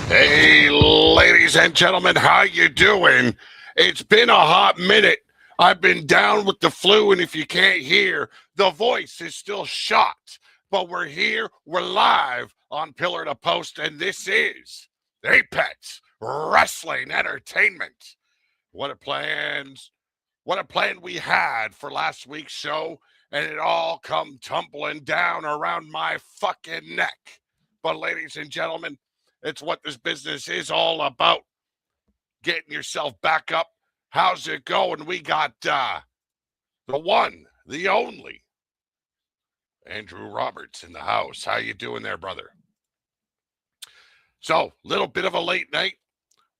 Hey, ladies and gentlemen, how you doing? It's been a hot minute. I've been down with the flu, and if you can't hear, the voice is still shot. But we're here, we're live on Pillar to Post, and this is Apex Wrestling Entertainment. What a plan we had for last week's show, and it all come tumbling down around my fucking neck. But ladies and gentlemen, it's what this business is all about. Getting yourself back up. How's it going? We got the one, the only, Andrew Roberts in the house. How you doing there, brother? So, little bit of a late night.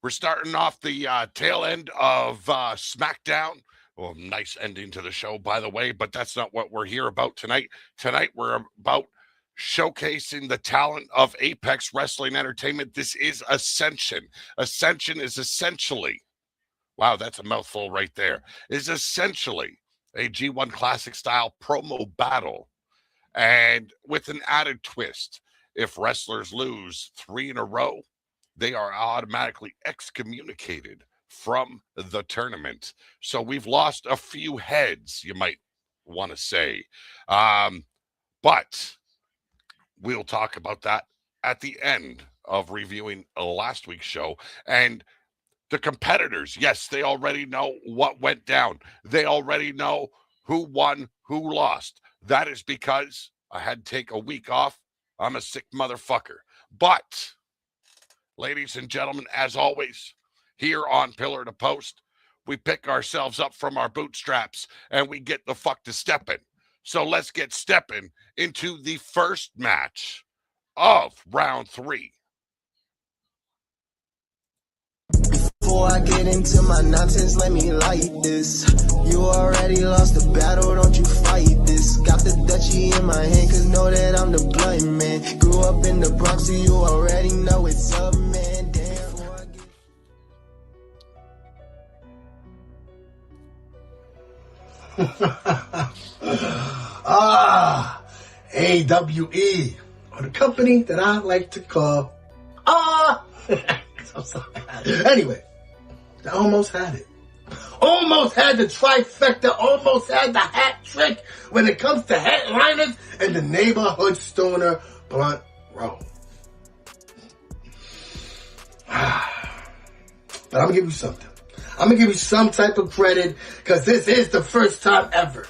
We're starting off the tail end of SmackDown. Well, nice ending to the show, by the way, but that's not what we're here about tonight. Tonight, we're about showcasing the talent of Apex Wrestling Entertainment. This is Ascension. Ascension is essentially, wow, that's a mouthful right there, is essentially a G1 Classic style promo battle. And with an added twist, if wrestlers lose 3 in a row, they are automatically excommunicated from the tournament. So we've lost a few heads, you might want to say. But we'll talk about that at the end of reviewing last week's show. And the competitors, yes, they already know what went down. They already know who won, who lost. That is because I had to take a week off. I'm a sick motherfucker. But, ladies and gentlemen, as always, here on Pillar to Post, we pick ourselves up from our bootstraps and we get the fuck to stepping. So let's get stepping into the first match of round 3. Before I get into my nonsense, let me light this. You already lost the battle, don't you fight this. Got the Dutchie in my hand, cause know that I'm the blunt man. Grew up in the Bronx, so you already know it's up, man. AWE, or the company that I like to call I'm sorry. Anyway, I almost had it. Almost had the trifecta, almost had the hat trick when it comes to headliners and the neighborhood stoner blunt roll. But I'm gonna give you something. I'm gonna give you some type of credit because this is the first time ever.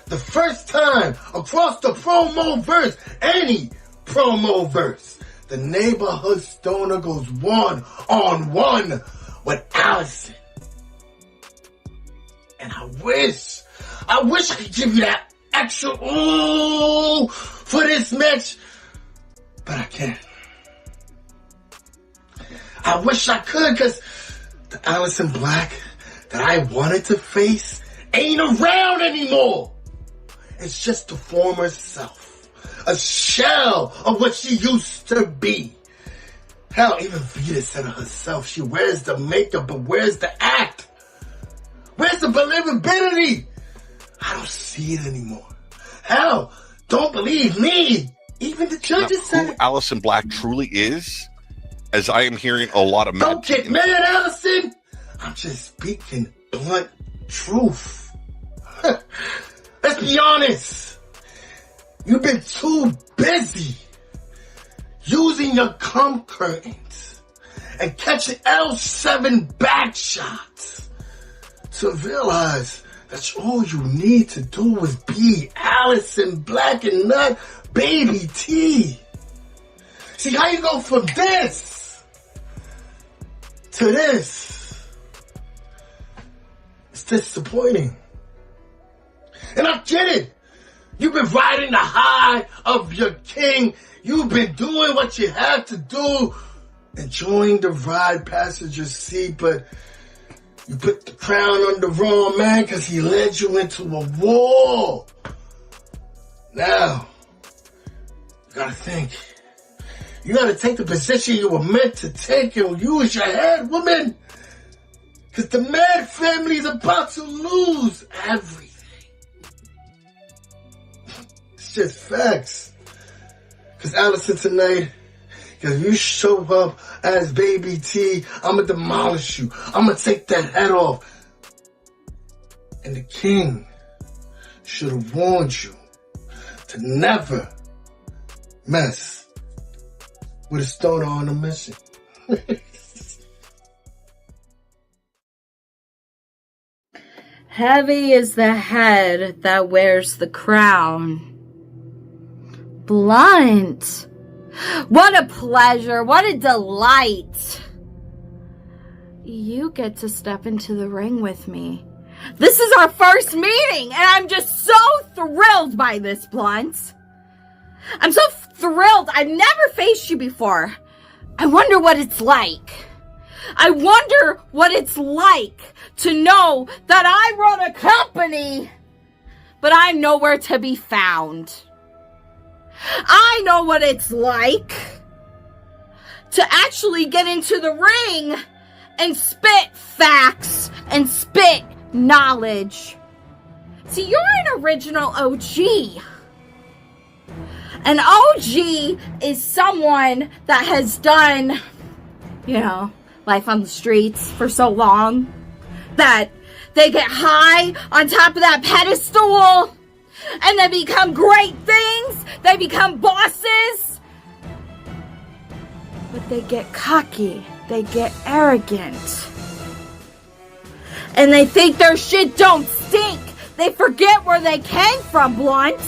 The first time across the promo verse, any promo verse, the neighborhood stoner goes 1-on-1 with Allison. And I wish I could give you that extra ooh for this match, but I can't. I wish I could because the Allison Black that I wanted to face ain't around anymore. It's just the former self, a shell of what she used to be. Hell, even Vita said of herself, she wears the makeup, but where's the act? Where's the believability? I don't see it anymore. Hell, don't believe me. Even the judges said who Allison Black truly is, as I am hearing a lot of don't get mad, Allison. I'm just speaking blunt truth. Let's be honest. You've been too busy using your cum curtains and catching L7 back shots to realize that all you need to do is be Allison Black and not Baby T. See how you go from this to this. It's disappointing. And I get it. You've been riding the high of your king. You've been doing what you have to do. Enjoying the ride passenger seat, but you put the crown on the wrong man because he led you into a wall. Now, you gotta think. You gotta take the position you were meant to take and use your head, woman. Because the Mad family is about to lose everything. It's just facts. Because Allison tonight, Because you show up as Baby T, I'm going to demolish you. I'm going to take that head off. And the king should have warned you to never mess with a stoner on a mission. Heavy is the head that wears the crown. Blunt. What a pleasure. What a delight. You get to step into the ring with me. This is our first meeting, and I'm just so thrilled by this, Blunt. I'm so thrilled. I've never faced you before. I wonder what it's like. I wonder what it's like to know that I run a company, but I'm nowhere to be found. I know what it's like to actually get into the ring and spit facts and spit knowledge. See, you're an original OG. An OG is someone that has done, life on the streets for so long that they get high on top of that pedestal and they become great things. They become bosses. But they get cocky. They get arrogant. And they think their shit don't stink. They forget where they came from, Blunt.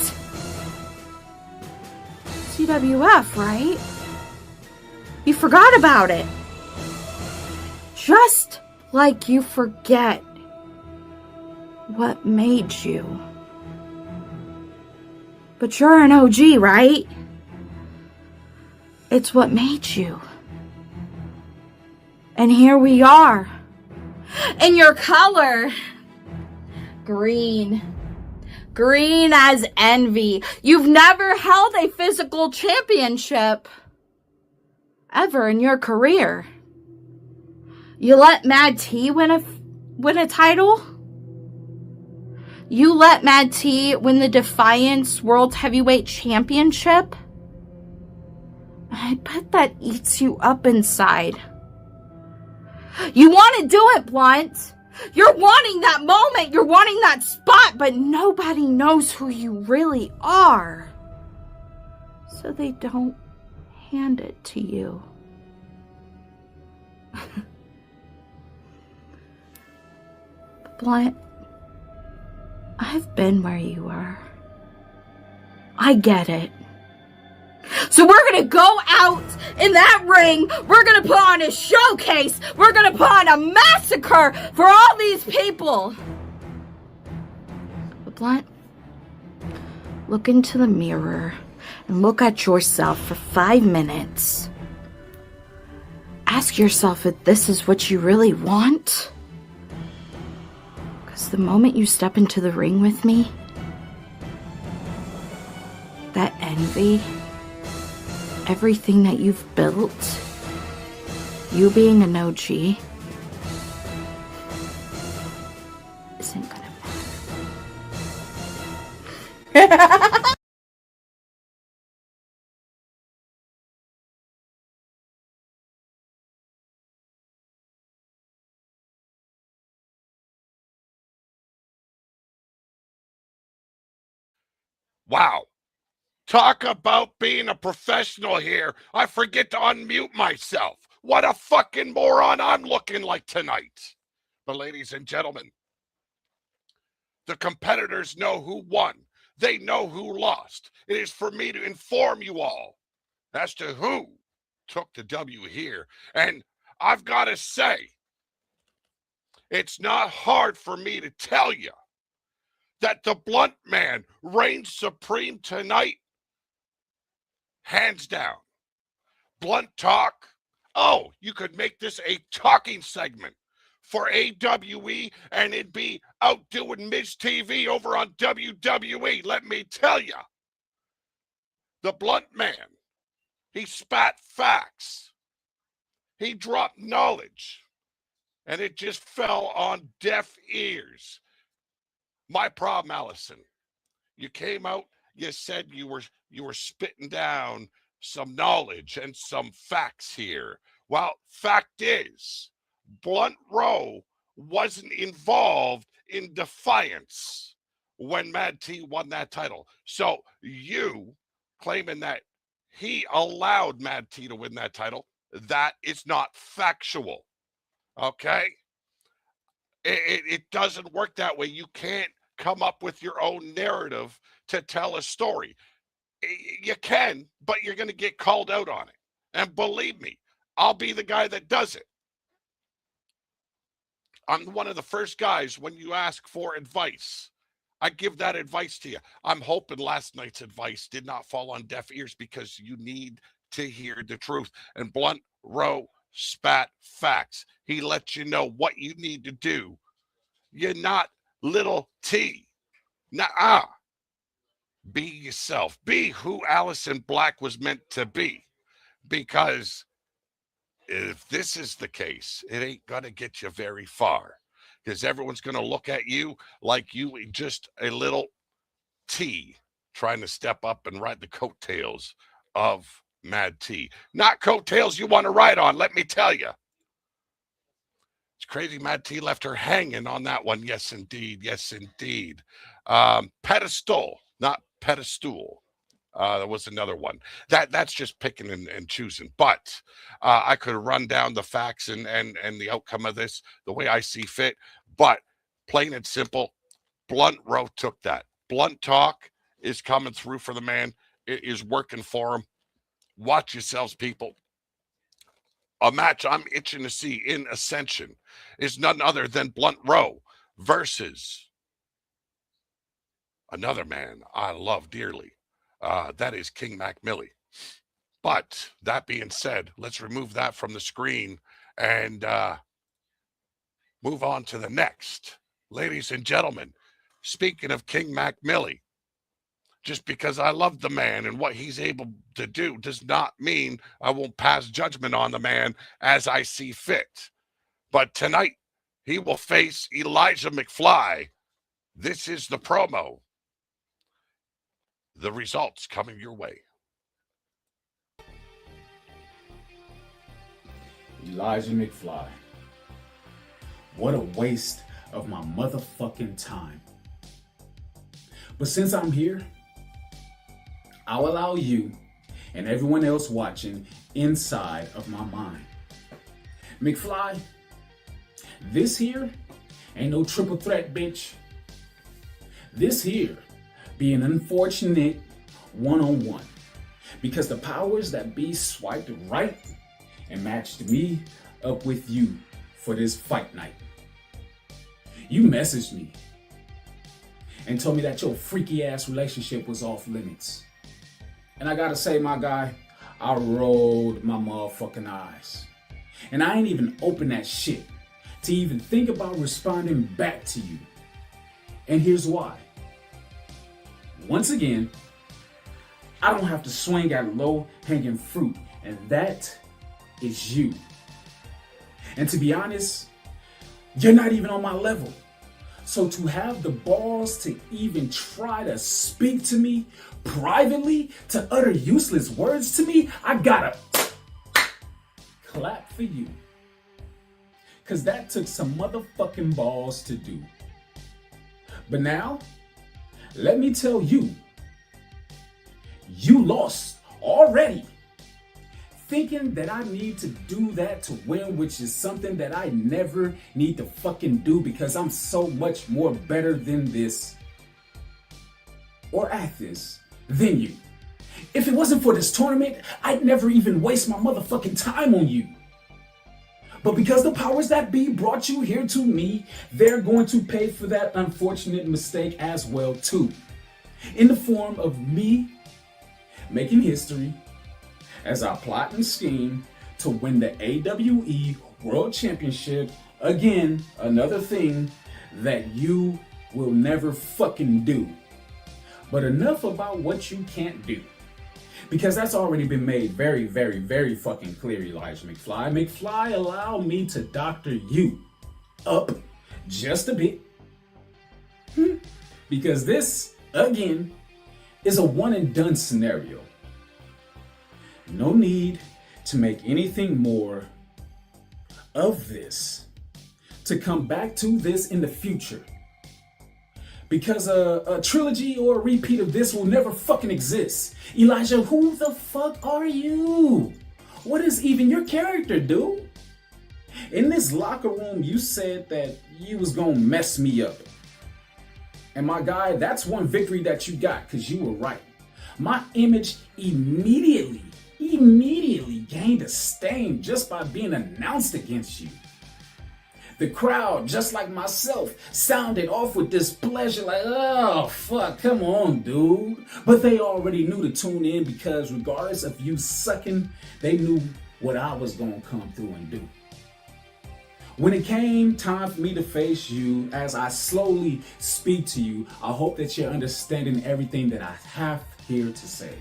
CWF, right? You forgot about it. Just like you forget what made you. But you're an OG, right? It's what made you. And here we are. In your color. Green. Green as envy. You've never held a physical championship ever in your career. You let Mad T win a title? You let Mad T win the Defiance World Heavyweight Championship? I bet that eats you up inside. You want to do it, Blunt. You're wanting that moment. You're wanting that spot, but nobody knows who you really are. So they don't hand it to you. Blunt, I've been where you are. I get it. So we're going to go out in that ring. We're going to put on a showcase. We're going to put on a massacre for all these people. But Blunt, look into the mirror and look at yourself for 5 minutes. Ask yourself if this is what you really want. Because the moment you step into the ring with me, that envy, everything that you've built, you being an OG, isn't gonna matter. Wow. Talk about being a professional here. I forget to unmute myself. What a fucking moron I'm looking like tonight. But ladies and gentlemen, the competitors know who won. They know who lost. It is for me to inform you all as to who took the W here. And I've got to say, it's not hard for me to tell you that the Blunt Man reigns supreme tonight. Hands down. Blunt talk. Oh, you could make this a talking segment for AWE and it'd be outdoing Miz TV over on WWE. Let me tell you. The Blunt Man, he spat facts. He dropped knowledge. And it just fell on deaf ears. My problem, Allison, you came out, you said you were spitting down some knowledge and some facts here. Well, fact is, Blunt Rowe wasn't involved in Defiance when Mad T won that title. So you claiming that he allowed Mad T to win that title, that is not factual. Okay? It doesn't work that way. You can't come up with your own narrative to tell a story. You can, but you're going to get called out on it. And believe me, I'll be the guy that does it. I'm one of the first guys when you ask for advice. I give that advice to you. I'm hoping last night's advice did not fall on deaf ears because you need to hear the truth. And Blunt Rowe spat facts. He lets you know what you need to do. You're not little T. Nuh-uh. Be yourself. Be who Allison Black was meant to be. Because if this is the case, it ain't going to get you very far. Because everyone's going to look at you like you just a little T trying to step up and ride the coattails of Mad T. Not coattails you want to ride on, let me tell you. It's crazy Mad T left her hanging on that one. Yes, indeed. Yes, indeed. Pedestal, not pedestal. There was another one. That's just picking and choosing. But I could run down the facts and the outcome of this the way I see fit. But plain and simple, Blunt Rowe took that. Blunt talk is coming through for the man. It is working for him. Watch yourselves, people. A match I'm itching to see in Ascension is none other than Blunt Rowe versus another man I love dearly. That is King Mac Millie. But that being said, let's remove that from the screen and move on to the next. Ladies and gentlemen, speaking of King Mac Millie, just because I love the man and what he's able to do does not mean I won't pass judgment on the man as I see fit. But tonight, he will face Elijah McFly. This is the promo. The results coming your way. Elijah McFly. What a waste of my motherfucking time. But since I'm here, I'll allow you and everyone else watching inside of my mind. McFly, this here ain't no triple threat, bitch. This here be an unfortunate one-on-one because the powers that be swiped right and matched me up with you for this fight night. You messaged me and told me that your freaky ass relationship was off limits. And I gotta say, my guy, I rolled my motherfucking eyes. And I ain't even opened that shit to even think about responding back to you. And here's why. Once again, I don't have to swing at low-hanging fruit, and that is you. And to be honest, you're not even on my level. So to have the balls to even try to speak to me privately, to utter useless words to me, I gotta clap for you. Cause that took some motherfucking balls to do. But now, let me tell you, you lost already. Thinking that I need to do that to win, which is something that I never need to fucking do because I'm so much more better than this or at this than you. If it wasn't for this tournament, I'd never even waste my motherfucking time on you. But because the powers that be brought you here to me, they're going to pay for that unfortunate mistake as well too. In the form of me making history as I plot and scheme to win the AWE World Championship. Again, another thing that you will never fucking do. But enough about what you can't do. Because that's already been made very, very, very fucking clear, Elijah McFly. McFly, allow me to doctor you up just a bit. Because this, again, is a one and done scenario. no need to make anything more of this, to come back to this in the future. Because a trilogy or a repeat of this will never fucking exist. Elijah, who the fuck are you? What is even your character, dude? In this locker room, you said that you was gonna mess me up. And my guy, that's one victory that you got, because you were right. My image immediately gained a stain just by being announced against you. The crowd, just like myself, sounded off with displeasure like, oh, fuck, come on, dude. But they already knew to tune in, because regardless of you sucking, they knew what I was going to come through and do. When it came time for me to face you, as I slowly speak to you, I hope that you're understanding everything that I have here to say.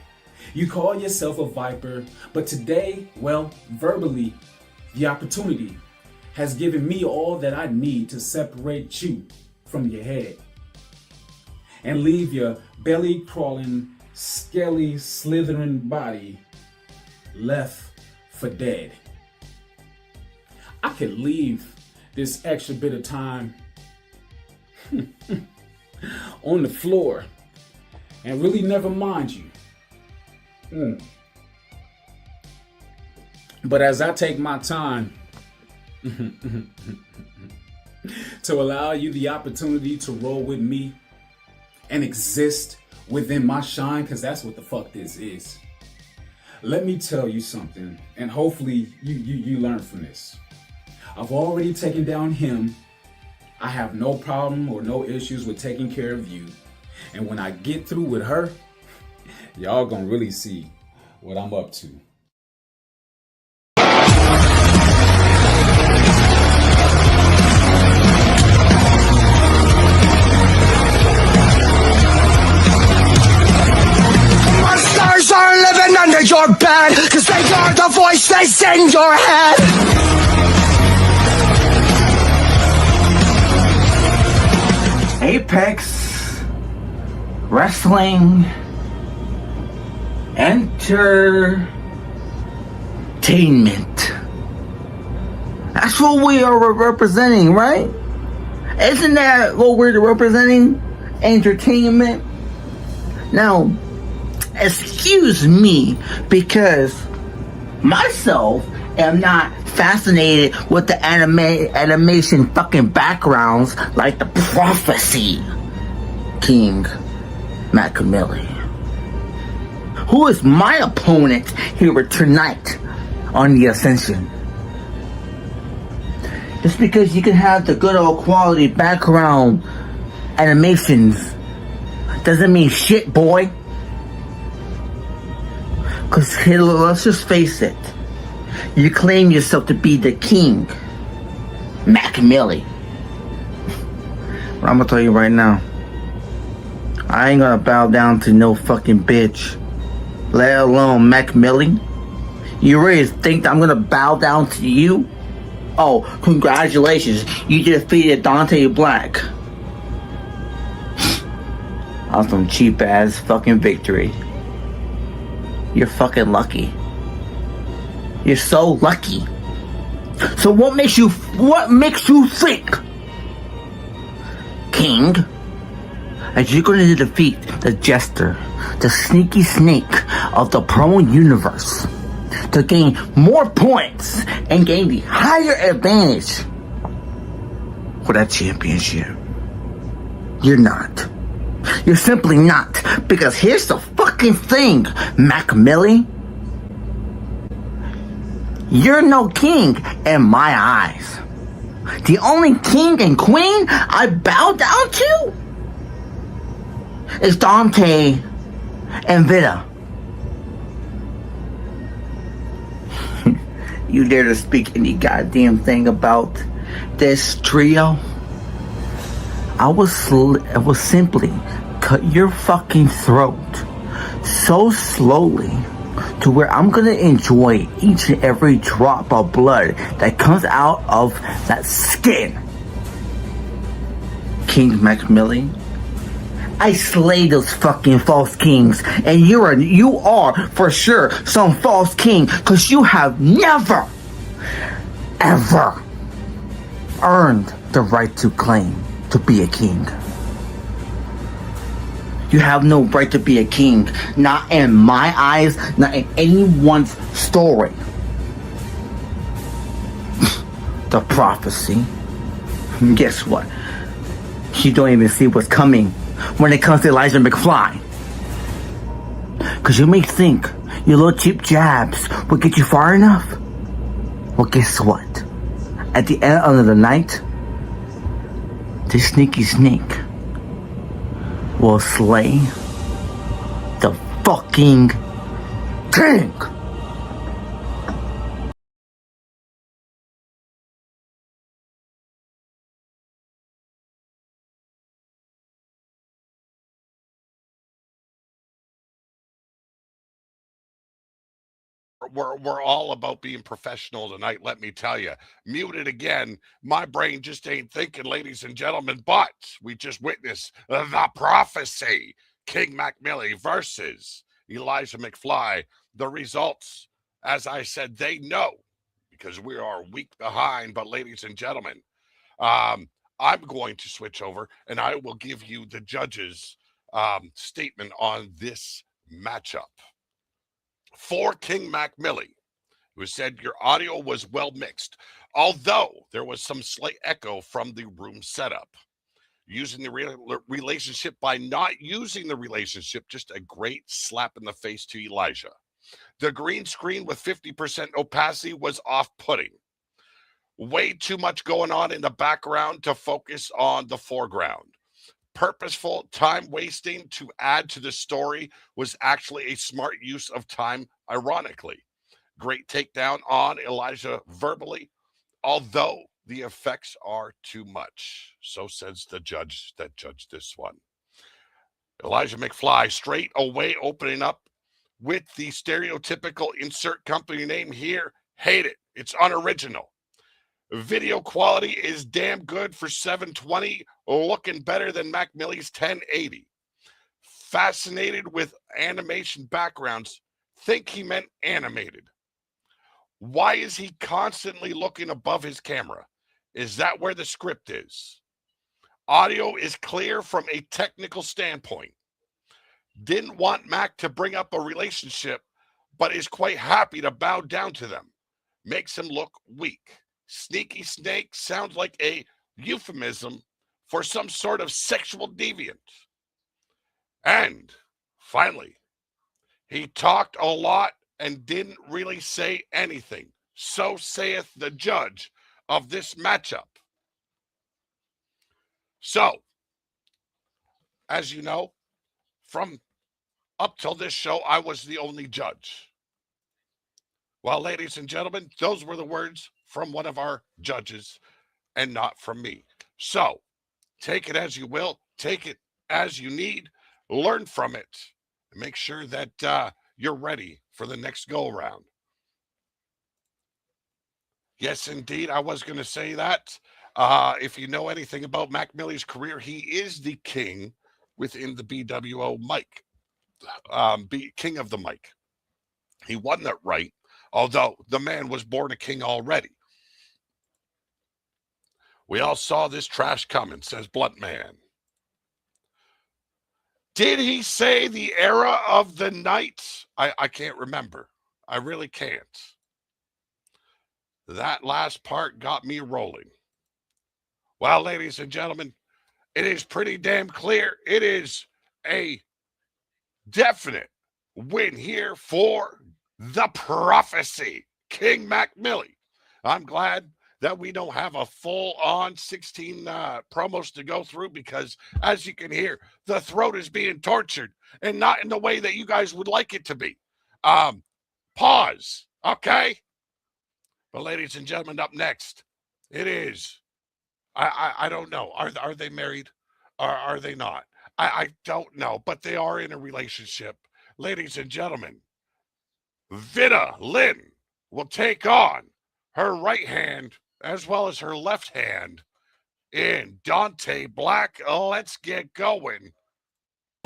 You call yourself a viper, but today, well, verbally, the opportunity has given me all that I need to separate you from your head and leave your belly crawling, scaly, slithering body left for dead. I could leave this extra bit of time on the floor and really never mind you. But as I take my time to allow you the opportunity to roll with me and exist within my shine, because that's what the fuck this is. Let me tell you something, and hopefully you learn from this. I've already taken down him. I have no problem or no issues with taking care of you. And when I get through with her, y'all gonna really see what I'm up to. Monsters are living under your bed, 'cause they are the voices in your head. Apex Wrestling Entertainment. That's what we are representing, right? Isn't that what we're representing? Entertainment. Now, excuse me, because myself am not fascinated with the animation fucking backgrounds like the Prophecy King Macamilli, who is my opponent here tonight on the Ascension. Just because you can have the good old quality background animations doesn't mean shit, boy. Because let's just face it, you claim yourself to be the king, Macamilli. But I'm gonna tell you right now, I ain't gonna bow down to no fucking bitch, let alone Macamilli. You really think that I'm gonna bow down to you? Oh, congratulations, you defeated Dante Black. Awesome cheap ass fucking victory. You're fucking lucky. You're so lucky. So what makes you think, King, that you're going to defeat the jester, the sneaky snake of the pro universe, to gain more points and gain the higher advantage for that championship? You're not. You're simply not. Because here's the fucking thing, Macamilli. You're no king in my eyes. The only king and queen I bow down to is Dante and Vita. You dare to speak any goddamn thing about this trio? I will simply cut your fucking throat so slowly to where I'm gonna enjoy each and every drop of blood that comes out of that skin. King Macamilli, I slay those fucking false kings, and you are for sure some false king, cause you have never, ever earned the right to claim to be a king. You have no right to be a king, not in my eyes, not in anyone's story. The prophecy. Guess what? You don't even see what's coming when it comes to Elijah McFly. Cause you may think your little cheap jabs will get you far enough. Well, guess what? At the end of the night, this sneaky snake will slay the fucking king. We're all about being professional tonight, let me tell you. Muted again. My brain just ain't thinking, ladies and gentlemen, but we just witnessed the prophecy. King Mac Millie versus Elijah McFly. The results, as I said, they know because we are a week behind. But ladies and gentlemen, I'm going to switch over and I will give you the judge's statement on this matchup. For King Mac Millie, who said your audio was well mixed, although there was some slight echo from the room setup. Using the relationship by not using the relationship, just a great slap in the face to Elijah. The green screen with 50% opacity was off-putting. Way too much going on in the background to focus on the foreground. Purposeful time wasting to add to the story was actually a smart use of time, ironically. Great takedown on Elijah verbally, although the effects are too much. So says the judge that judged this one. Elijah McFly straight away opening up with the stereotypical insert company name here. Hate it. It's unoriginal. Video quality is damn good for 720, looking better than Mac Millie's 1080. Fascinated with animation backgrounds, think he meant animated. Why is he constantly looking above his camera? Is that where the script is? Audio is clear from a technical standpoint. Didn't want Mac to bring up a relationship, but is quite happy to bow down to them. Makes him look weak. Sneaky snake sounds like a euphemism for some sort of sexual deviant. And finally, he talked a lot and didn't really say anything. So saith the judge of this matchup. So, as you know, from up till this show, I was the only judge. Well, ladies and gentlemen, those were the words from one of our judges and not from me. So take it as you will, take it as you need, learn from it, and make sure that you're ready for the next go around. Yes, indeed, I was going to say that. If you know anything about Mac Millie's career, he is the king within the BWO mic, king of the mic. He won that right, although the man was born a king already. We all saw this trash coming, says Blunt Man. Did he say the era of the night? I can't remember. I really can't. That last part got me rolling. Well, ladies and gentlemen, it is pretty damn clear. It is a definite win here for the prophecy, King Mac Millie. I'm glad that we don't have a full-on 16 promos to go through because, as you can hear, the throat is being tortured and not in the way that you guys would like it to be. Pause, okay? But, ladies and gentlemen, up next, it is, I don't know. Are they married? Are they not? I don't know, but they are in a relationship. Ladies and gentlemen, Vida Lynn will take on her right hand as well as her left hand in Dante Black. Let's get going.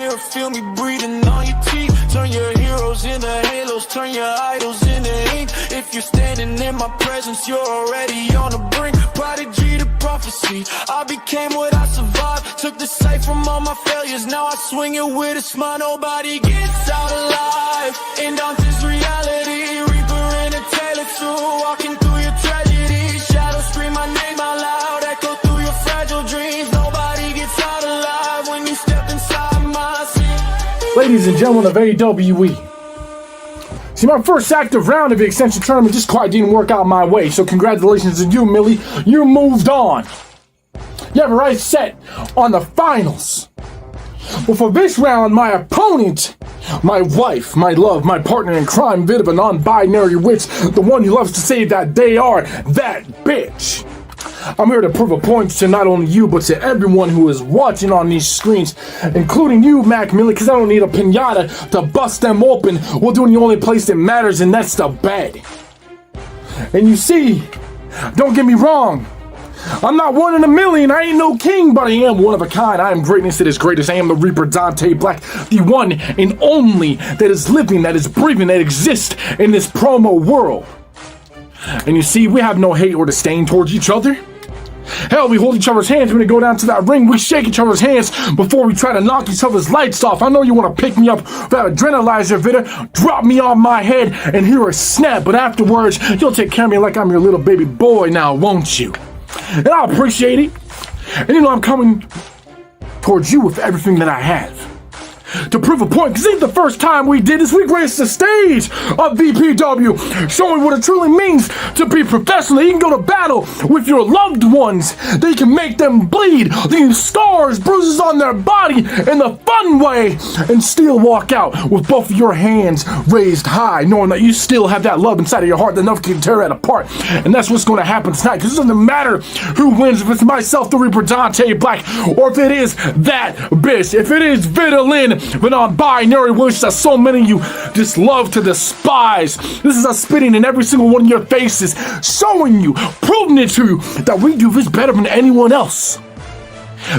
Feel me breathing on your teeth. Turn your heroes into halos, turn your idols into ink. If you're standing in my presence, you're already on the brink. Prodigy to prophecy, I became what I survived. Took the sight from all my failures, now I swing it with a smile. Nobody gets out alive in Dante's reality. Reaper in a tailor suit, walking through your tragedy. Shadows scream my name out loud, echo through your fragile dreams. Nobody gets out alive when you step inside my scene. Ladies and gentlemen of AWE. See, my first active round of the Ascension tournament just quite didn't work out my way, so congratulations to you, Millie. You moved on. You have a right set on the finals. But for this round, my opponent, my wife, my love, my partner in crime, bit of a non-binary witch, the one who loves to say that they are that bitch. I'm here to prove a point to not only you, but to everyone who is watching on these screens, including you, Mac Millie, because I don't need a pinata to bust them open. We'll do in the only place that matters, and that's the bed. And you see, don't get me wrong, I'm not one in a million, I ain't no king, but I am one of a kind. I am greatness that is greatest. I am the Reaper Dante Black, the one and only that is living, that is breathing, that exists in this promo world. And you see, we have no hate or disdain towards each other. Hell, we hold each other's hands when we go down to that ring. We shake each other's hands before we try to knock each other's lights off. I know you want to pick me up with that adrenalizer, Vitta. Drop me on my head and hear a snap. But afterwards, you'll take care of me like I'm your little baby boy now, won't you? And I appreciate it. And you know I'm coming towards you with everything that I have. To prove a point, because this is the first time we did this. We graced the stage of BPW, showing what it truly means to be professional. You can go to battle with your loved ones. They can make them bleed, leave scars, bruises on their body in the fun way, and still walk out with both of your hands raised high, knowing that you still have that love inside of your heart that nothing can tear that apart. And that's what's going to happen tonight, because it doesn't matter who wins, if it's myself, the Reaper Dante Black, or if it is that bitch, if it is Vitalin, but non-binary wish that so many of you just love to despise. This is us spitting in every single one of your faces, showing you, proving it to you that we do this better than anyone else.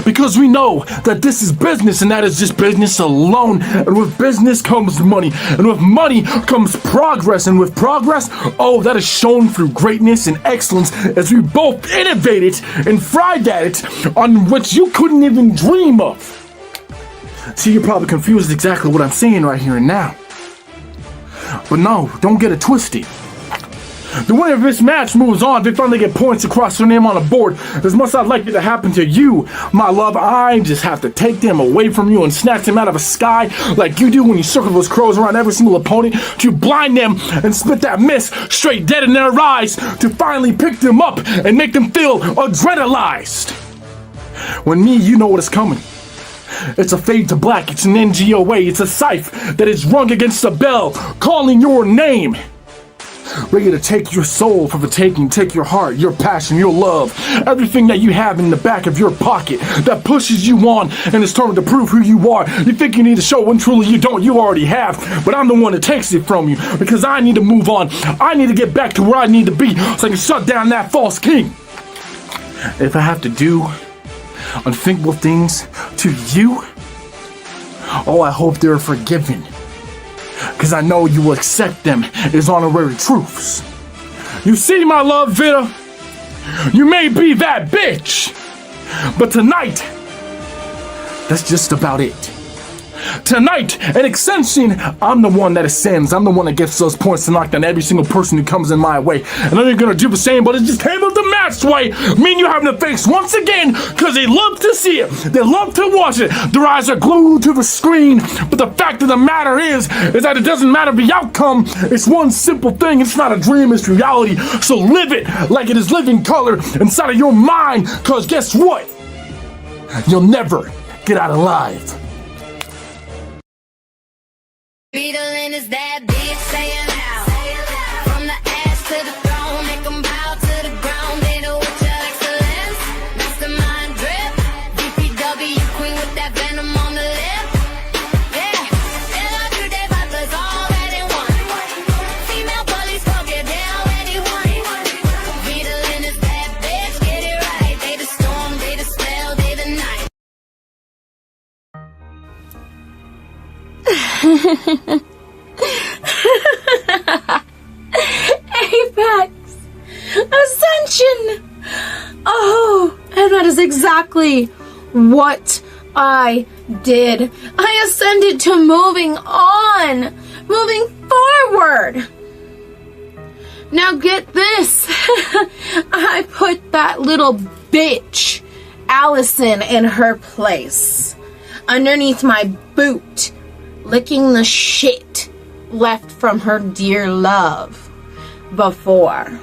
Because we know that this is business, and that is just business alone. And with business comes money, and with money comes progress, and with progress, oh, that is shown through greatness and excellence, as we both innovated and fried at it on which you couldn't even dream of. See, you're probably confused exactly what I'm saying right here and now. But no, don't get it twisted. The winner of this match moves on. They finally get points across their name on the board. As much as I'd like it to happen to you, my love, I just have to take them away from you and snatch them out of the sky like you do when you circle those crows around every single opponent to blind them and spit that mist straight dead in their eyes to finally pick them up and make them feel adrenalized. When me, you know what is coming. It's a fade to black, it's an NGOA, it's a scythe that is rung against the bell, calling your name. Ready to take your soul for the taking, take your heart, your passion, your love, everything that you have in the back of your pocket that pushes you on and is determined to prove who you are. You think you need to show when truly you don't, you already have, but I'm the one that takes it from you because I need to move on. I need to get back to where I need to be so I can shut down that false king. If I have to do unthinkable things to you, oh, I hope they're forgiven, because I know you will accept them as honorary truths. You see, my love, Vita, you may be that bitch, but tonight, that's just about it. Tonight, at Ascension, I'm the one that ascends. I'm the one that gets those points to knock down every single person who comes in my way. And I know you're gonna do the same, but it just came up the match way. Me and you having to face once again, because they love to see it. They love to watch it. Their eyes are glued to the screen. But the fact of the matter is that it doesn't matter the outcome. It's one simple thing. It's not a dream, it's reality. So live it like it is living color inside of your mind, because guess what? You'll never get out alive. Beetling is that bitch saying how? From the ass to the throne, make them bow to the ground. They know what your excellence, mastermind drip. BPW queen with that venom on the lip. Yeah, and I do that vipers all that in one. Female police go get down anyone. Beetling is that bitch, get it right. They the storm, they the spell, they the night. Apex! Ascension! Oh, and that is exactly what I did. I ascended to moving on, moving forward. Now get this. I put that little bitch, Allison, in her place, underneath my boot, licking the shit left from her dear love before.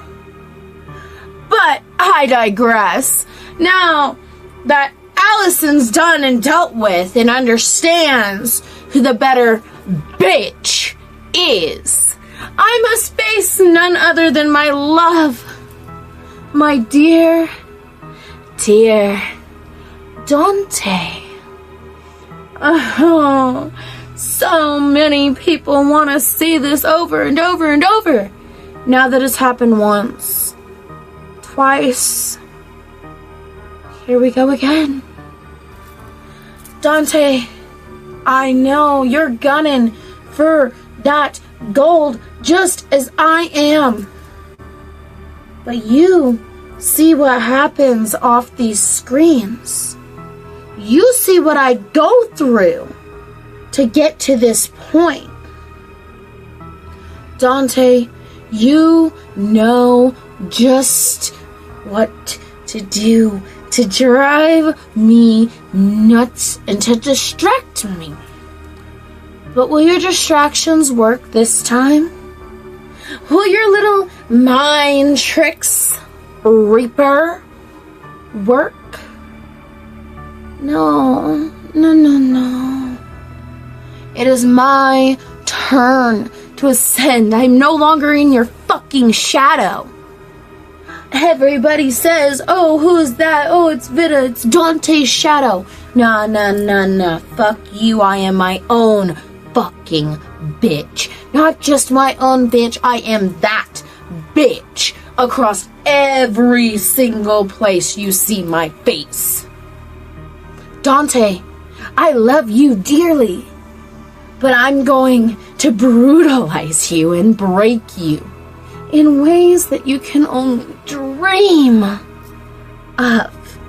But I digress. Now that Allison's done and dealt with and understands who the better bitch is, I must face none other than my love, my dear Dante. Oh, so many people want to see this over and over and over. Now that it's happened once, twice, here we go again. Dante, I know you're gunning for that gold just as I am. But you see what happens off these screens. You see what I go through to get to this point. Dante, you know just what to do to drive me nuts and to distract me. But will your distractions work this time? Will your little mind tricks, Reaper, work? No. It is my turn to ascend. I'm no longer in your fucking shadow. Everybody says, oh, who is that? Oh, it's Vita, it's Dante's shadow. Nah. Fuck you, I am my own fucking bitch. Not just my own bitch, I am that bitch across every single place you see my face. Dante, I love you dearly, but I'm going to brutalize you and break you in ways that you can only dream of.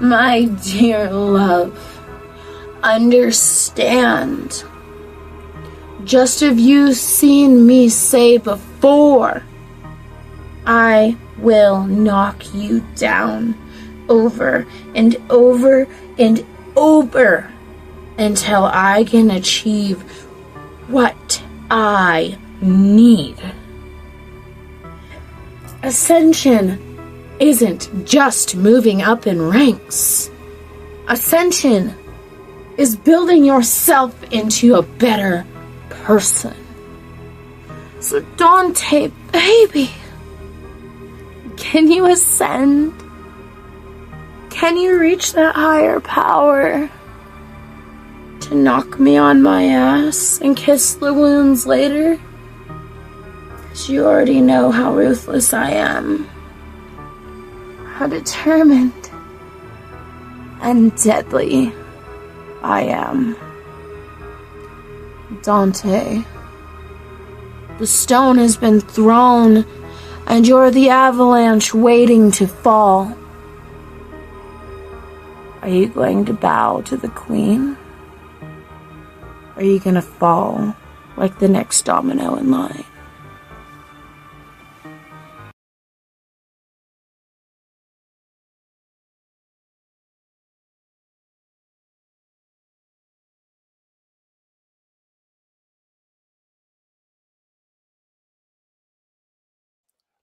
My dear love, understand. Just as you've seen me say before, I will knock you down over and over and over until I can achieve what I need. Ascension isn't just moving up in ranks. Ascension is building yourself into a better person. So Dante, baby, can you ascend? Can you reach that higher power to knock me on my ass and kiss the wounds later? 'Cause you already know how ruthless I am, how determined and deadly I am. Dante, the stone has been thrown and you're the avalanche waiting to fall. Are you going to bow to the queen? Or are you going to fall like the next domino in line?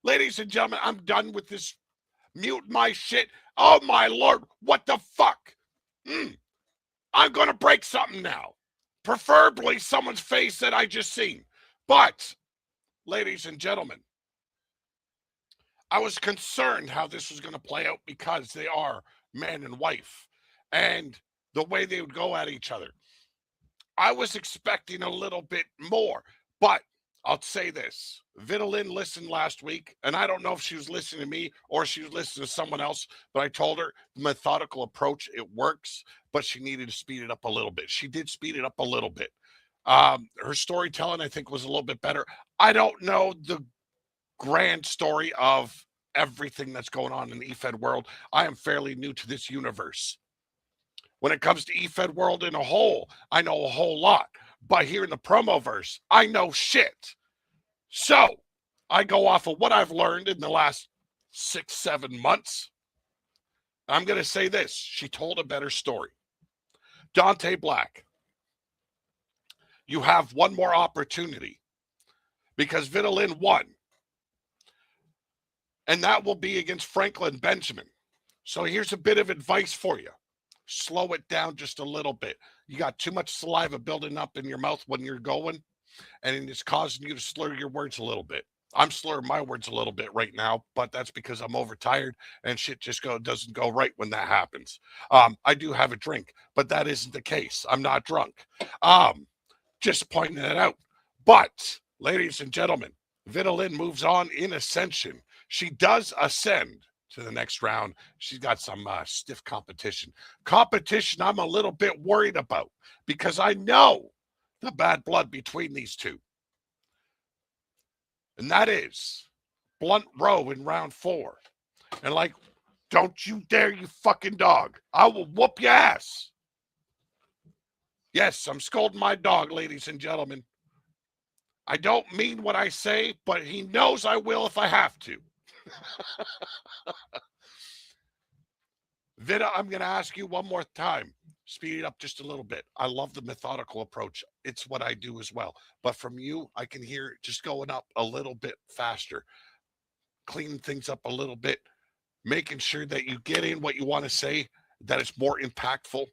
Ladies and gentlemen, I'm done with this. Mute my shit. Oh my lord, what the fuck? I'm gonna break something now. Preferably someone's face that I just seen. But, ladies and gentlemen, I was concerned how this was gonna play out because they are man and wife and the way they would go at each other. I was expecting a little bit more, but I'll say this. Vitalyn listened last week, and I don't know if she was listening to me or she was listening to someone else, but I told her the methodical approach, it works, but she needed to speed it up a little bit. She did speed it up a little bit. Her storytelling, I think, was a little bit better. I don't know the grand story of everything that's going on in the EFED world. I am fairly new to this universe. When it comes to EFED world in a whole, I know a whole lot. But here in the promoverse, I know shit. So I go off of what I've learned in the last 6-7 months. I'm going to say this. She told a better story. Dante Black, you have one more opportunity because Vitalyn won. And that will be against Franklin Benjamin. So here's a bit of advice for you. Slow it down just a little bit. You got too much saliva building up in your mouth when you're going, and it's causing you to slur your words a little bit. I'm slurring my words a little bit right now, but that's because I'm overtired and shit just doesn't go right when that happens. I do have a drink, but that isn't the case. I'm not drunk. Just pointing it out. But, ladies and gentlemen, Vitalyn moves on in Ascension. She does ascend to the next round. She's got some stiff competition. Competition I'm a little bit worried about because I know the bad blood between these two. And that is Blunt Row in round 4. And like, don't you dare, you fucking dog. I will whoop your ass. Yes, I'm scolding my dog, ladies and gentlemen. I don't mean what I say, but he knows I will if I have to. Vita, I'm going to ask you one more time. Speed it up just a little bit. I love the methodical approach. It's what I do as well. But from you, I can hear it just going up a little bit faster. Cleaning things up a little bit. Making sure that you get in what you want to say, that it's more impactful.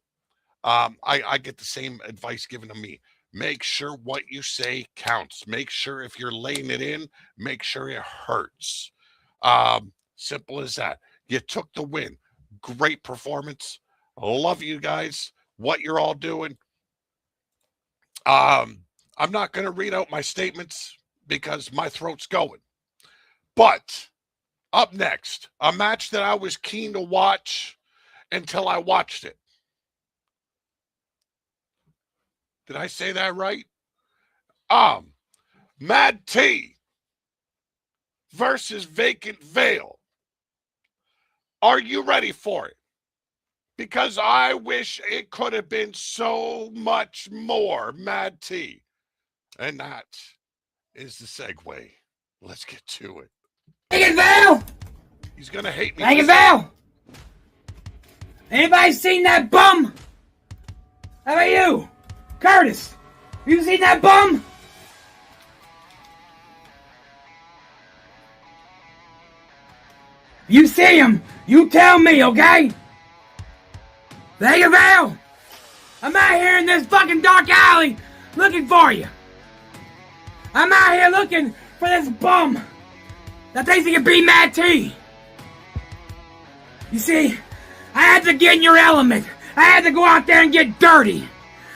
I get the same advice given to me. Make sure what you say counts. Make sure if you're laying it in, make sure it hurts. Simple as that. You took the win. Great performance. Love you guys. What you're all doing. I'm not going to read out my statements because my throat's going. But up next, a match that I was keen to watch until I watched it. Did I say that right? Mad T versus Vacant Veil. Are you ready for it? Because I wish it could have been so much more Mad T. And that is the segue. Let's get to it. Vacant Veil! He's going to hate me. Vacant Veil! Anybody seen that bum? How about you? Curtis, you seen that bum? You see him, you tell me, okay? Vacant Veil! I'm out here in this fucking dark alley looking for you. I'm out here looking for this bum that thinks he can beat Mad T. You see, I had to get in your element. I had to go out there and get dirty.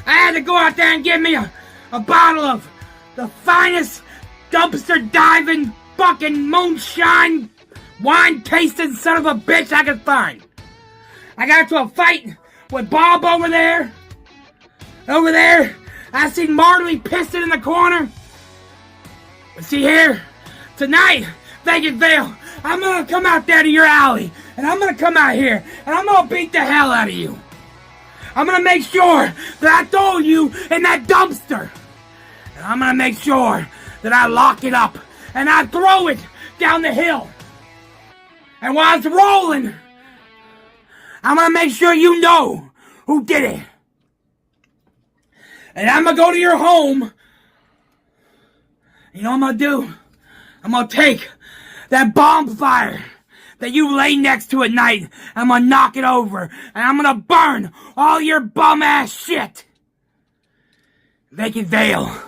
I had to go out there and get me a bottle of the finest dumpster diving fucking moonshine wine tasting son of a bitch I could find. I got into a fight with Bob over there. Over there, I seen Marley pissing in the corner. But see here, tonight, Vacant Veil, I'm gonna come out there to your alley, and I'm gonna come out here, and I'm gonna beat the hell out of you. I'm gonna make sure that I throw you in that dumpster. And I'm gonna make sure that I lock it up, and I throw it down the hill. And while it's rolling, I'm gonna make sure you know who did it. And I'm gonna go to your home. You know what I'm gonna do? I'm gonna take that bonfire that you lay next to at night. I'm gonna knock it over. And I'm gonna burn all your bum ass shit. Vacant Veil. By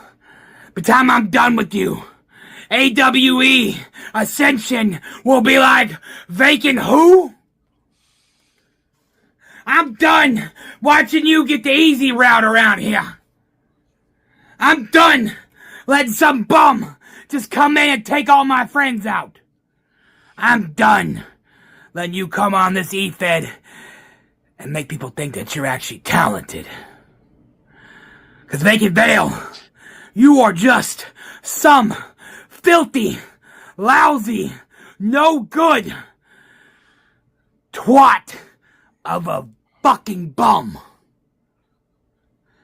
the time I'm done with you, AWE Ascension will be like, vacant who? I'm done watching you get the easy route around here. I'm done letting some bum just come in and take all my friends out. I'm done letting you come on this E-Fed and make people think that you're actually talented. Because Vacant Vale, you are just some filthy, lousy, no good twat of a fucking bum.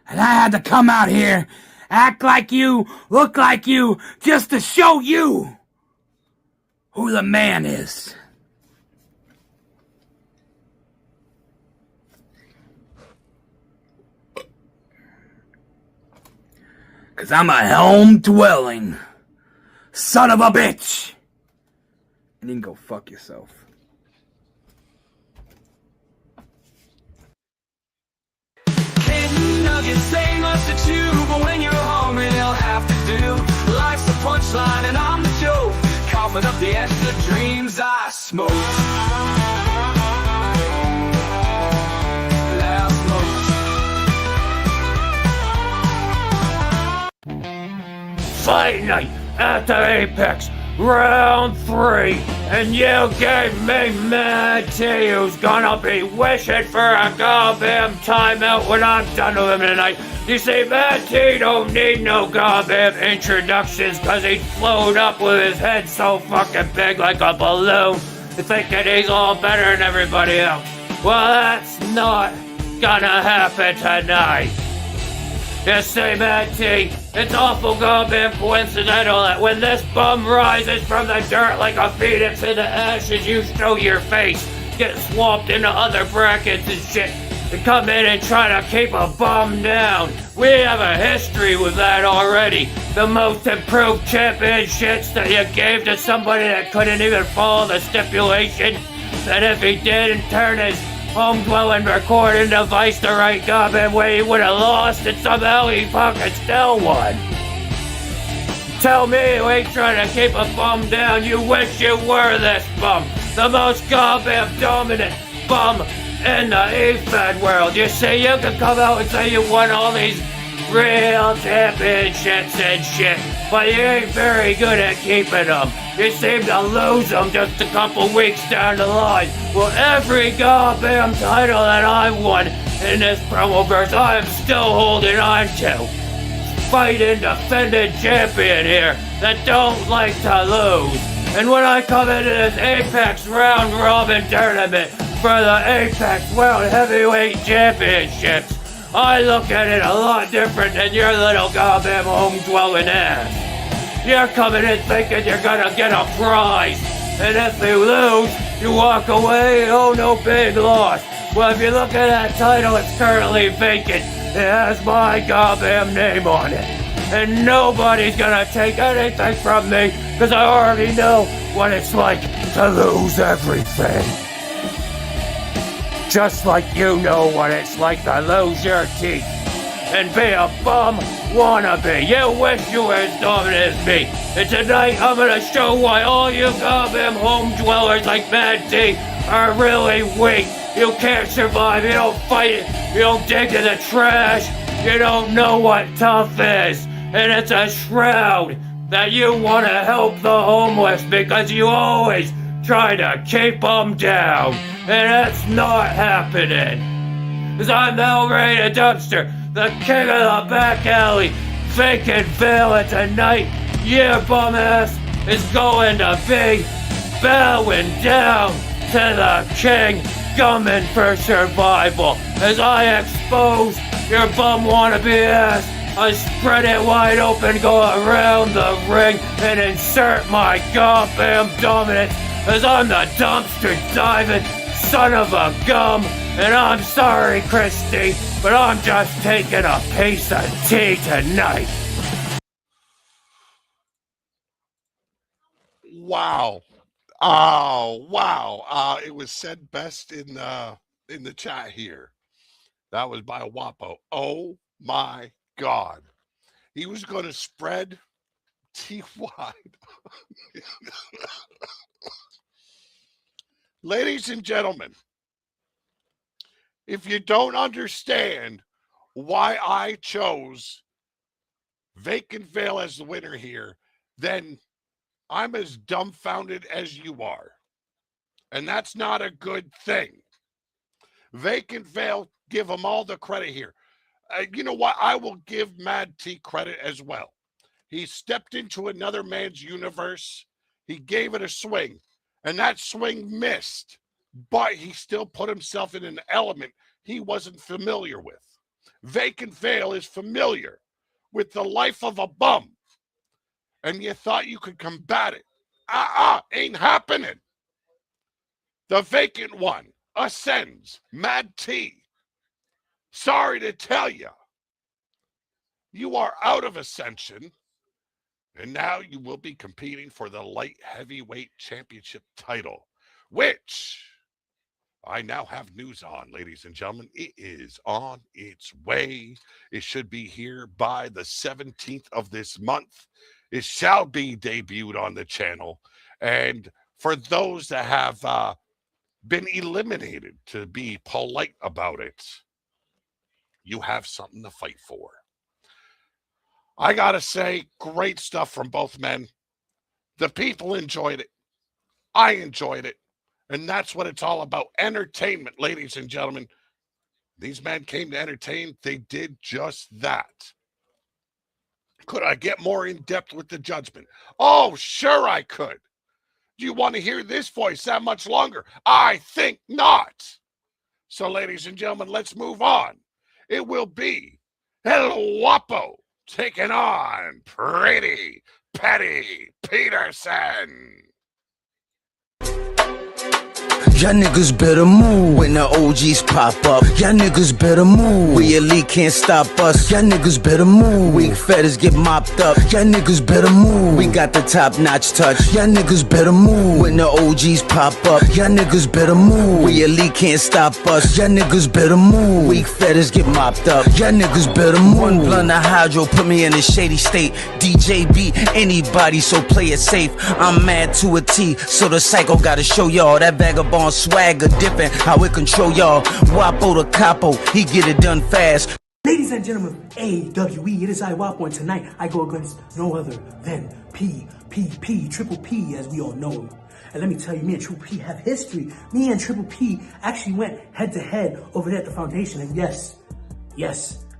And I had to come out here, act like you, look like you, just to show you who the man is. Cause I'm a helm-dwelling son of a bitch. And you can go fuck yourself. Hidden nuggets ain't much to chew, but when you're hungry, they'll have to do. Life's a punchline and I'm the joke, coughing up the extra dreams I smoked. Fight night at the Apex, round 3, and you gave me Mad T, who's gonna be wishing for a goddamn timeout when I'm done with him tonight. You see, Mad T don't need no goddamn introductions, cause he's flown up with his head so fucking big like a balloon, thinking he's all better than everybody else. Well, that's not gonna happen tonight. You see, Mad T, it's awful goddamn coincidental that when this bum rises from the dirt like a phoenix in the ashes, you show your face, get swamped into other brackets and shit, and come in and try to keep a bum down. We have a history with that already. The most improved championships that you gave to somebody that couldn't even follow the stipulation, that if he didn't turn his home-dwelling recording device the right goddamn way, he would have lost, and somehow he fucking still won. Tell me you ain't trying to keep a bum down. You wish you were this bum, the most goddamn dominant bum in the E-Fed world. You see, you can come out and say you won all these real championships and shit, but you ain't very good at keeping them. You seem to lose them just a couple weeks down the line. Well, every goddamn title that I've won in this promo verse, I am still holding on to. Fighting defending champion here that don't like to lose. And when I come into this Apex round robin tournament for the Apex World Heavyweight Championships, I look at it a lot different than your little goddamn home-dwelling ass. You're coming in thinking you're gonna get a prize, and if you lose, you walk away, oh, no big loss. Well, if you look at that title, it's currently vacant. It has my goddamn name on it. And nobody's gonna take anything from me, because I already know what it's like to lose everything. Just like you know what it's like to lose your teeth and be a bum wannabe. You wish you were as dominant as me. And tonight I'm gonna show why all you goddamn home dwellers like Mad T are really weak. You can't survive, you don't fight it, you don't dig in the trash, you don't know what tough is. And it's a shroud that you want to help the homeless because you always try to keep them down. And that's not happening. Cause I'm El Rey the Dumpster, the king of the back alley, Vacant Vale, and tonight your bum ass is going to be bowing down to the king, coming for survival. As I expose your bum wannabe ass, I spread it wide open, go around the ring, and insert my goddamn dominance, as I'm the dumpster diving son of a gum. And I'm sorry, Christy, but I'm just taking a piece of tea tonight. Wow. Oh, wow. It was said best in the chat here. That was by Wapo. Oh my God. He was going to spread tea wide. Ladies and gentlemen, if you don't understand why I chose Vacant Veil as the winner here, then I'm as dumbfounded as you are. And that's not a good thing. Vacant Veil, give them all the credit here. You know what? I will give Mad T credit as well. He stepped into another man's universe. He gave it a swing, and that swing missed. But he still put himself in an element he wasn't familiar with. Vacant Veil is familiar with the life of a bum, and you thought you could combat it. Ain't happening. The vacant one ascends. Mad T. Sorry to tell you, you are out of Ascension, and now you will be competing for the light heavyweight championship title, which I now have news on, ladies and gentlemen. It is on its way. It should be here by the 17th of this month. It shall be debuted on the channel. And for those that have been eliminated, to be polite about it, you have something to fight for. I got to say, great stuff from both men. The people enjoyed it. I enjoyed it. And that's what it's all about. Entertainment, ladies and gentlemen. These men came to entertain. They did just that. Could I get more in depth with the judgment? Oh, sure I could. Do you want to hear this voice that much longer? I think not. So, ladies and gentlemen, let's move on. It will be El Guapo taking on Pretty Petty Peterson. Y'all niggas better move when the OGs pop up. Y'all niggas better move. We elite can't stop us. Y'all niggas better move. Weak fetters get mopped up. Y'all niggas better move. We got the top notch touch. Y'all niggas better move when the OGs pop up. Y'all niggas better move. We elite can't stop us. Y'all niggas better move. Weak fetters get mopped up. Y'all niggas better move. One blunt of hydro put me in a shady state. DJ beat anybody, so play it safe. I'm mad to a T, so the psycho gotta show y'all that vagabond swagger different, how it control y'all. Wapo the capo, he get it done fast. Ladies and gentlemen, AWE, it is I, Wapo, and tonight I go against no other than Triple P, as we all know him. And let me tell you, me and Triple P have history. Me and Triple P actually went head to head over there at the foundation, and yes,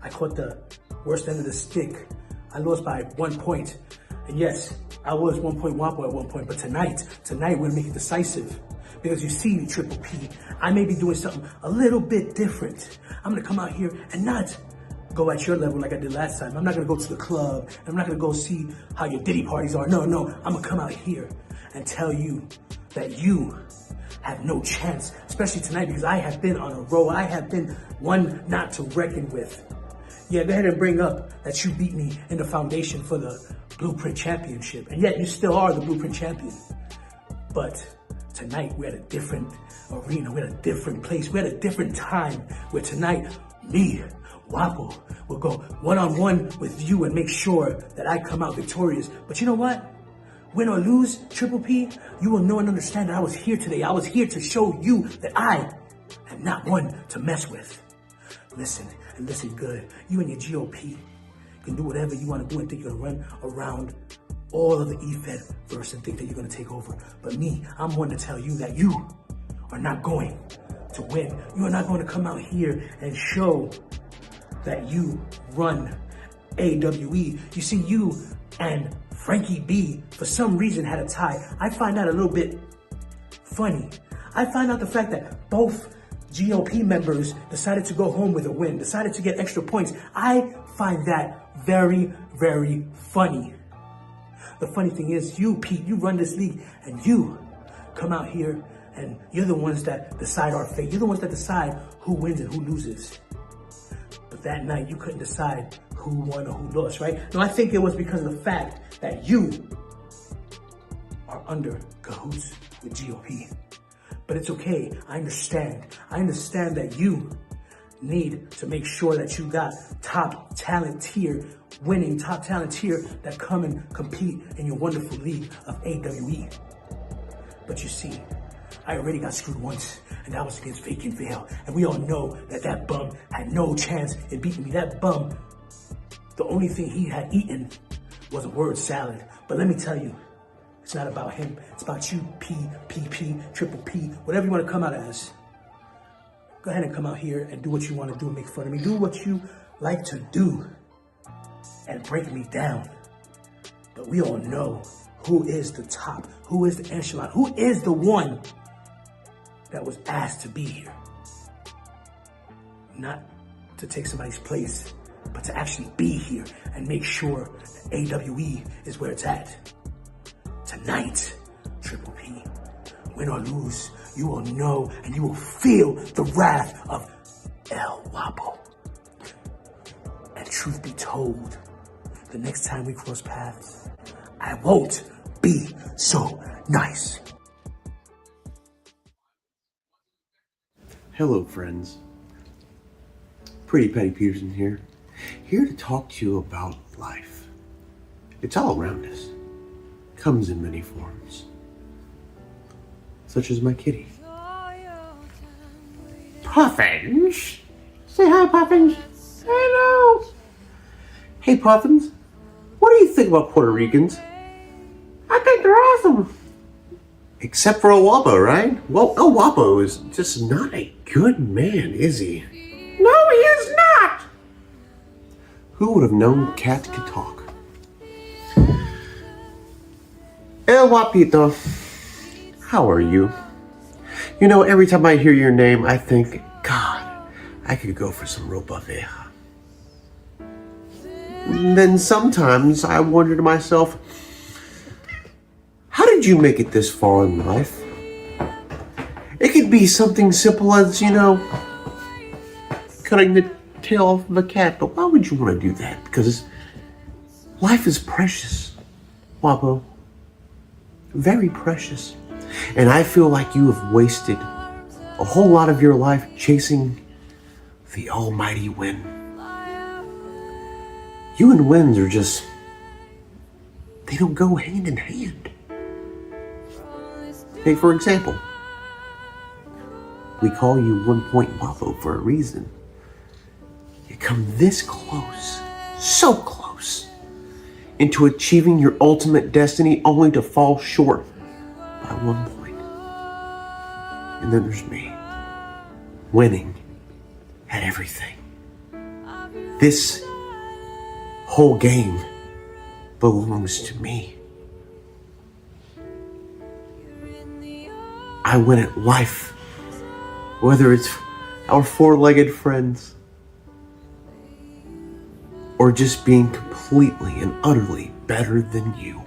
I caught the worst end of the stick. I lost by 1 point, and yes, I was 1 point Wapo at one point, but tonight we're gonna make it decisive. Because you see, Triple P, I may be doing something a little bit different. I'm gonna come out here and not go at your level like I did last time. I'm not gonna go to the club. I'm not gonna go see how your Diddy parties are. No, I'm gonna come out here and tell you that you have no chance, especially tonight, because I have been on a roll. I have been one not to reckon with. Yeah, go ahead and bring up that you beat me in the foundation for the Blueprint Championship, and yet you still are the Blueprint Champion. But tonight, we're at a different arena, we're at a different place, we're at a different time, where tonight, me, Wapo, will go one-on-one with you and make sure that I come out victorious. But you know what? Win or lose, Triple P, you will know and understand that I was here today. I was here to show you that I am not one to mess with. Listen, and listen good. You and your GOP can do whatever you want to do and think you're going to run around all of the E-Fed verse and think that you're going to take over. But me, I'm one to tell you that you are not going to win. You are not going to come out here and show that you run AWE. You see, you and Frankie B, for some reason, had a tie. I find that a little bit funny. I find out the fact that both GOP members decided to go home with a win, decided to get extra points. I find that very, very funny. The funny thing is, you, Pete, you run this league, and you come out here, and you're the ones that decide our fate. You're the ones that decide who wins and who loses. But that night, you couldn't decide who won or who lost, right? No, I think it was because of the fact that you are under cahoots with GOP. But it's okay. I understand. I understand that you need to make sure that you got top talent tier, winning top talent tier that come and compete in your wonderful league of AWE. But you see, I already got screwed once, and that was against Vacant Veil. And we all know that that bum had no chance in beating me. That bum The only thing he had eaten was a word salad. But let me tell you, it's not about him. It's about you, P, triple P, whatever you want to come out as. Go ahead and come out here and do what you want to do and make fun of me. Do what you like to do and break me down. But we all know who is the top, who is the echelon, who is the one that was asked to be here. Not to take somebody's place, but to actually be here and make sure that AWE is where it's at. Tonight, Triple P, win or lose, you will know and you will feel the wrath of El Guapo. And truth be told, the next time we cross paths, I won't be so nice. Hello, friends. Pretty Petty Peterson here to talk to you about life. It's all around us. Comes in many forms, such as my kitty. Puffins! Say hi, Puffins. Hello. Hey, Puffins. What do you think about Puerto Ricans? I think they're awesome. Except for El Guapo, right? Well, El Guapo is just not a good man, is he? No, he is not! Who would have known cats could talk? El Guapito, how are you? You know, every time I hear your name, I think, God, I could go for some ropa vieja. And then sometimes I wonder to myself, how did you make it this far in life? It could be something simple as, cutting the tail off of a cat, but why would you want to do that? Because life is precious, Guapo. Very precious. And I feel like you have wasted a whole lot of your life chasing the almighty wind. You and winds are just, they don't go hand in hand. Hey, for example, we call you 1 Point Guapo for a reason. You come this close, so close, into achieving your ultimate destiny only to fall short by 1 point. And then there's me, winning at everything. This whole game belongs to me. I win at life, whether it's our four-legged friends or just being completely and utterly better than you.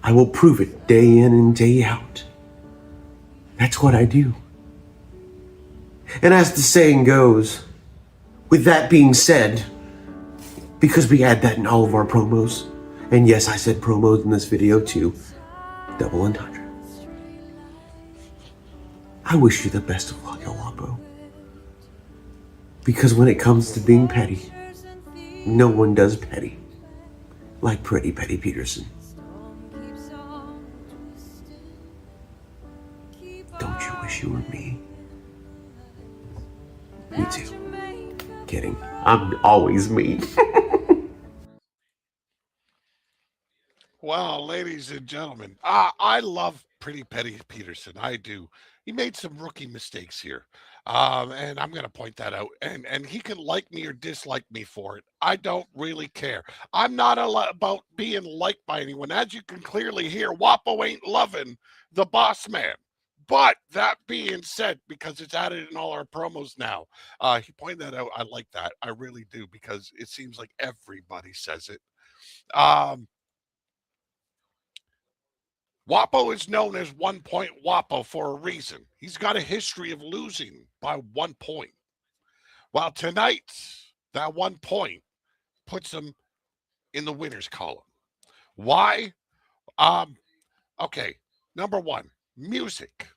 I will prove it day in and day out. That's what I do. And as the saying goes, with that being said, because we add that in all of our promos, and yes, I said promos in this video too, double entendre. I wish you the best of luck, El Guapo. Because when it comes to being petty, no one does petty like Pretty Petty Peterson. Don't you wish you were me? Me too. Kidding. I'm always me. Well, ladies and gentlemen, I love Pretty Petty Peterson. I do. He made some rookie mistakes here. And I'm going to point that out. And he can like me or dislike me for it. I don't really care. I'm not about being liked by anyone. As you can clearly hear, Guapo ain't loving the boss man. But that being said, because it's added in all our promos now, he pointed that out. I like that. I really do, because it seems like everybody says it. Guapo is known as 1 Point Guapo for a reason. He's got a history of losing by 1 point. While tonight, that 1 point puts him in the winner's column. Why? Okay, number one, music.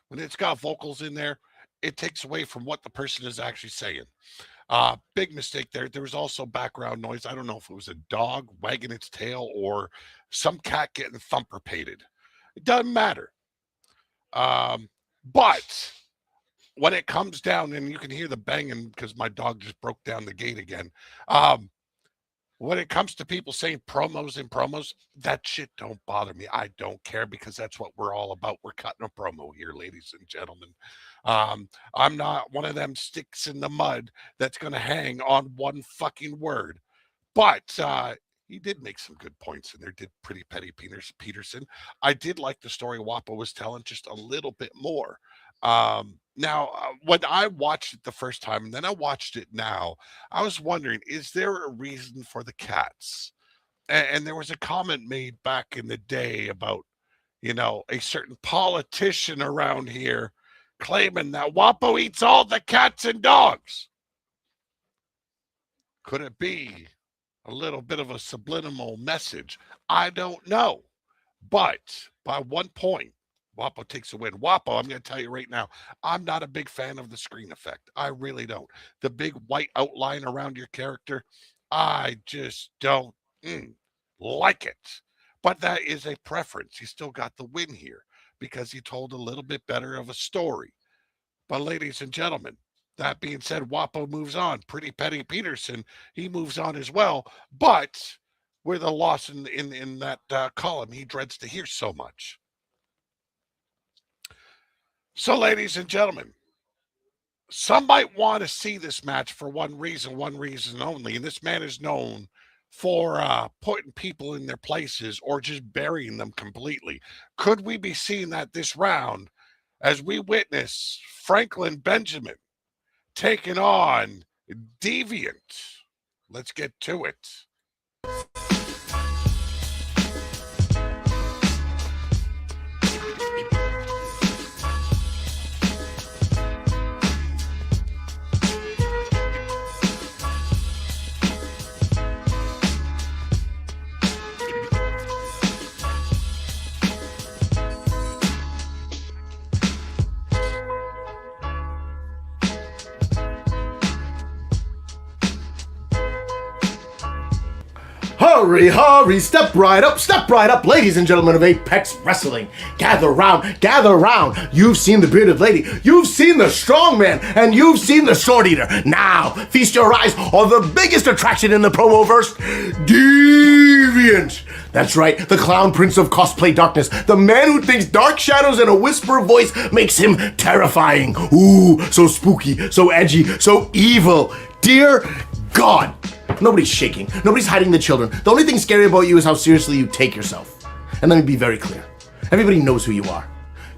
When it's got vocals in there, it takes away from what the person is actually saying. Big mistake there. There was also background noise. I don't know if it was a dog wagging its tail or some cat getting thumper pated. It doesn't matter. But when it comes down, and you can hear the banging because my dog just broke down the gate again. when it comes to people saying promos and promos, that shit don't bother me. I don't care because that's what we're all about. We're cutting a promo here, ladies and gentlemen. I'm not one of them sticks in the mud that's going to hang on one fucking word. But he did make some good points in there, did Pretty Petty Peterson. I did like the story Wapo was telling just a little bit more. When I watched it the first time and then I watched it now, I was wondering, is there a reason for the cats? And there was a comment made back in the day about, a certain politician around here claiming that Wapo eats all the cats and dogs. Could it be a little bit of a subliminal message? I don't know. But by 1 point, Wapo takes a win. Wapo, I'm going to tell you right now, I'm not a big fan of the screen effect. I really don't. The big white outline around your character, I just don't like it. But that is a preference. He still got the win here because he told a little bit better of a story. But ladies and gentlemen, that being said, Wapo moves on. Pretty Petty Peterson, he moves on as well. But with a loss in that column he dreads to hear so much. So, ladies and gentlemen, some might want to see this match for one reason only. And this man is known for putting people in their places or just burying them completely. Could we be seeing that this round as we witness Franklin Benjamin taking on Deviant? Let's get to it. Hurry, step right up, ladies and gentlemen of Apex Wrestling. Gather round. You've seen the bearded lady, you've seen the strong man, and you've seen the sword eater. Now, feast your eyes on the biggest attraction in the promoverse, Deviant. That's right, the clown prince of cosplay darkness, the man who thinks dark shadows and a whisper voice makes him terrifying. Ooh, so spooky, so edgy, so evil. Dear God. Nobody's shaking. Nobody's hiding the children. The only thing scary about you is how seriously you take yourself. And let me be very clear. Everybody knows who you are.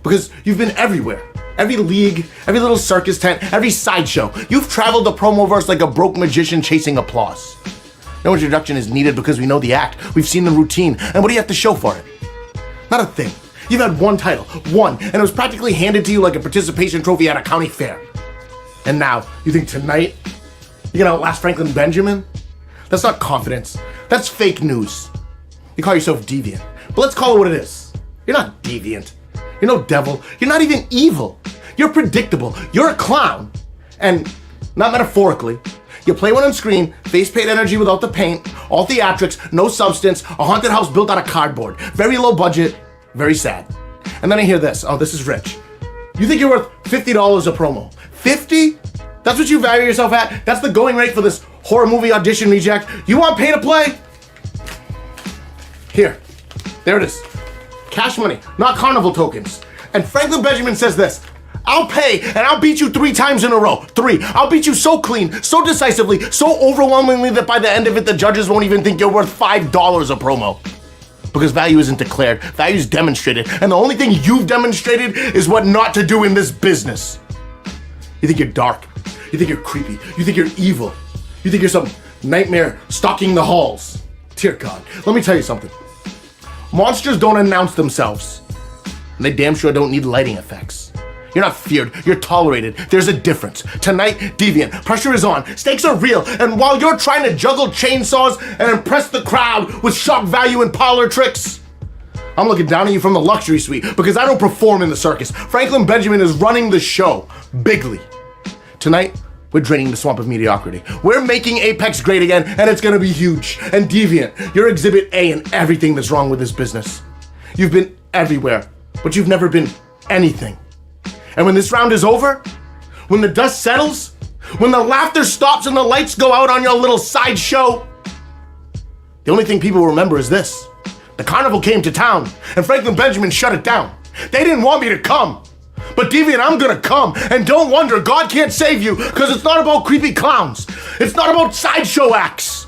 Because you've been everywhere. Every league, every little circus tent, every sideshow. You've traveled the promoverse like a broke magician chasing applause. No introduction is needed because we know the act. We've seen the routine. And what do you have to show for it? Not a thing. You've had one title. One. And it was practically handed to you like a participation trophy at a county fair. And now, you think tonight you're gonna outlast Franklin Benjamin? That's not confidence. That's fake news. You call yourself deviant. But let's call it what it is. You're not deviant. You're no devil. You're not even evil. You're predictable. You're a clown. And, not metaphorically, you play one on screen, face paint energy without the paint, all theatrics, no substance, a haunted house built out of cardboard. Very low budget, very sad. And then I hear this. Oh, this is rich. You think you're worth $50 a promo. 50? That's what you value yourself at? That's the going rate for this horror movie audition reject? You want pay to play? Here. There it is. Cash money, not carnival tokens. And Franklin Benjamin says this: I'll pay and I'll beat you 3 times in a row. 3. I'll beat you so clean, so decisively, so overwhelmingly that by the end of it, the judges won't even think you're worth $5 a promo. Because value isn't declared, value is demonstrated. And the only thing you've demonstrated is what not to do in this business. You think you're dark. You think you're creepy. You think you're evil. You think you're some nightmare stalking the halls. Dear God, let me tell you something. Monsters don't announce themselves. And they damn sure don't need lighting effects. You're not feared, you're tolerated. There's a difference. Tonight, Deviant, pressure is on, stakes are real, and while you're trying to juggle chainsaws and impress the crowd with shock value and parlor tricks, I'm looking down at you from the luxury suite because I don't perform in the circus. Franklin Benjamin is running the show, bigly. Tonight, we're draining the swamp of mediocrity. We're making Apex great again, and it's gonna be huge. And Deviant, you're exhibit A in everything that's wrong with this business. You've been everywhere, but you've never been anything. And when this round is over, when the dust settles, when the laughter stops and the lights go out on your little sideshow, The only thing people remember is this. The carnival came to town, and Franklin Benjamin shut it down. They didn't want me to come. But Deviant, I'm gonna come, and don't wonder, God can't save you, because it's not about creepy clowns. It's not about sideshow acts.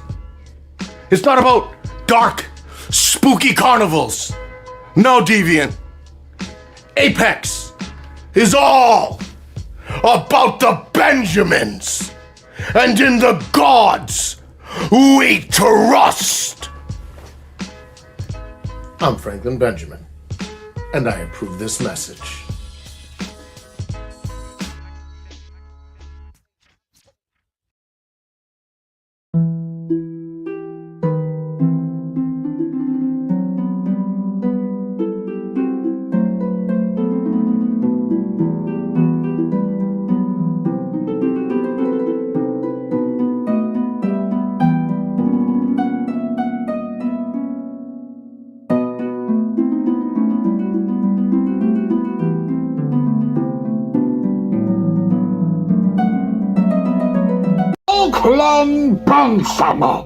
It's not about dark, spooky carnivals. No, Deviant. Apex is all about the Benjamins, and in the gods we trust. I'm Franklin Benjamin, and I approve this message. Franklin Benjamin,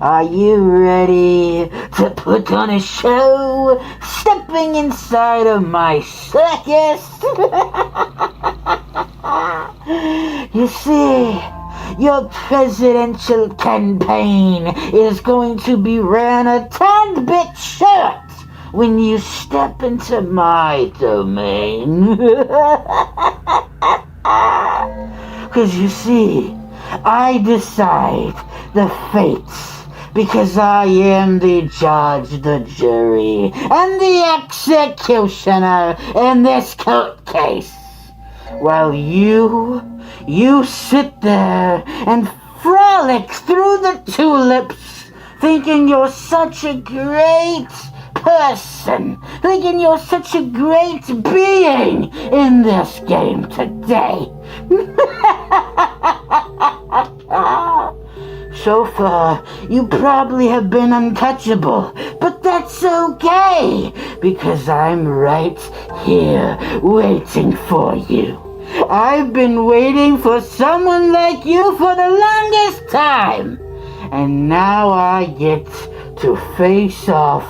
are you ready to put on a show, stepping inside of my circus? You see, your presidential campaign is going to be ran a tad bit short when you step into my domain. 'Cause you see, I decide the fates because I am the judge, the jury, and the executioner in this court case. While you sit there and frolic through the tulips, thinking you're such a great person, thinking you're such a great being in this game today. So far, you probably have been untouchable, but that's okay, because I'm right here waiting for you. I've been waiting for someone like you for the longest time, and now I get to face off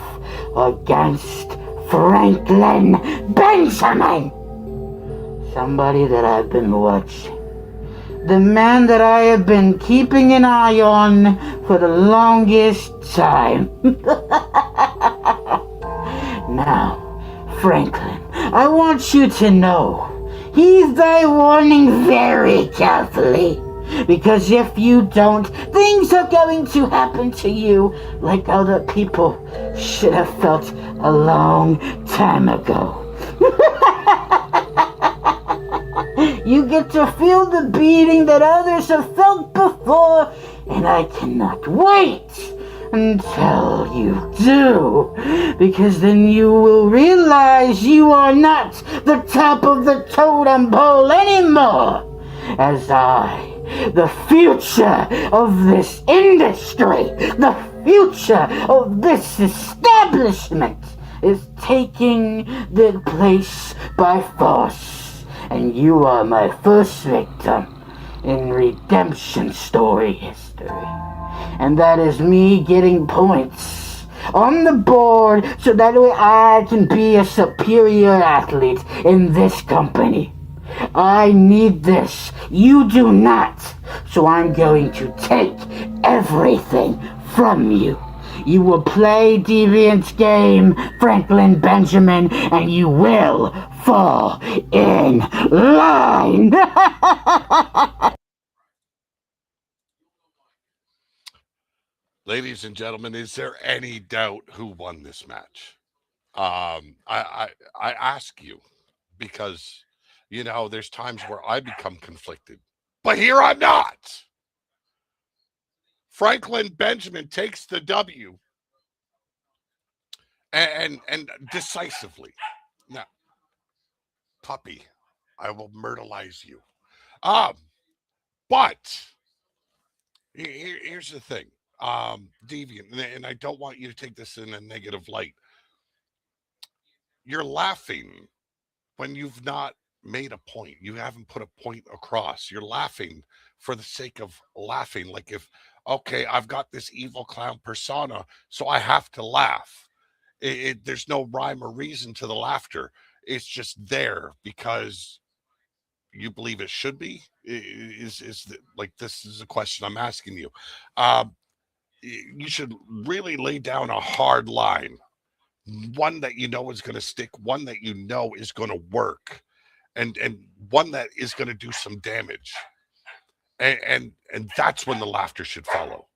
against Franklin Benjamin. Somebody that I've been watching. The man that I have been keeping an eye on for the longest time. Now, Franklin, I want you to know, heed thy warning very carefully. Because if you don't, things are going to happen to you like other people should have felt a long time ago. You get to feel the beating that others have felt before, and I cannot wait until you do, because then you will realize you are not the top of the totem pole anymore, as I, the future of this industry, the future of this establishment, is taking the place by force. And you are my first victim in redemption story history. And that is me getting points on the board so that way I can be a superior athlete in this company. I need this. You do not. So I'm going to take everything from you. You will play Deviant's game, Franklin Benjamin, and you will fall in line. Ladies and gentlemen, is there any doubt who won this match? I ask you because, you know, there's times where I become conflicted, but here I'm not. Franklin Benjamin takes the W and decisively. Now, puppy, I will myrtleize you. But here's the thing, Deviant, and I don't want you to take this in a negative light. You're laughing when you've not made a point. You haven't put a point across. You're laughing for the sake of laughing. Like if Okay, I've got this evil clown persona, so I have to laugh. There's no rhyme or reason to the laughter. It's just there because you believe it should be. Like, this is a question I'm asking you. Um, you should really lay down a hard line, one that you know is going to stick, one that you know is going to work, and one that is going to do some damage, and that's when the laughter should follow.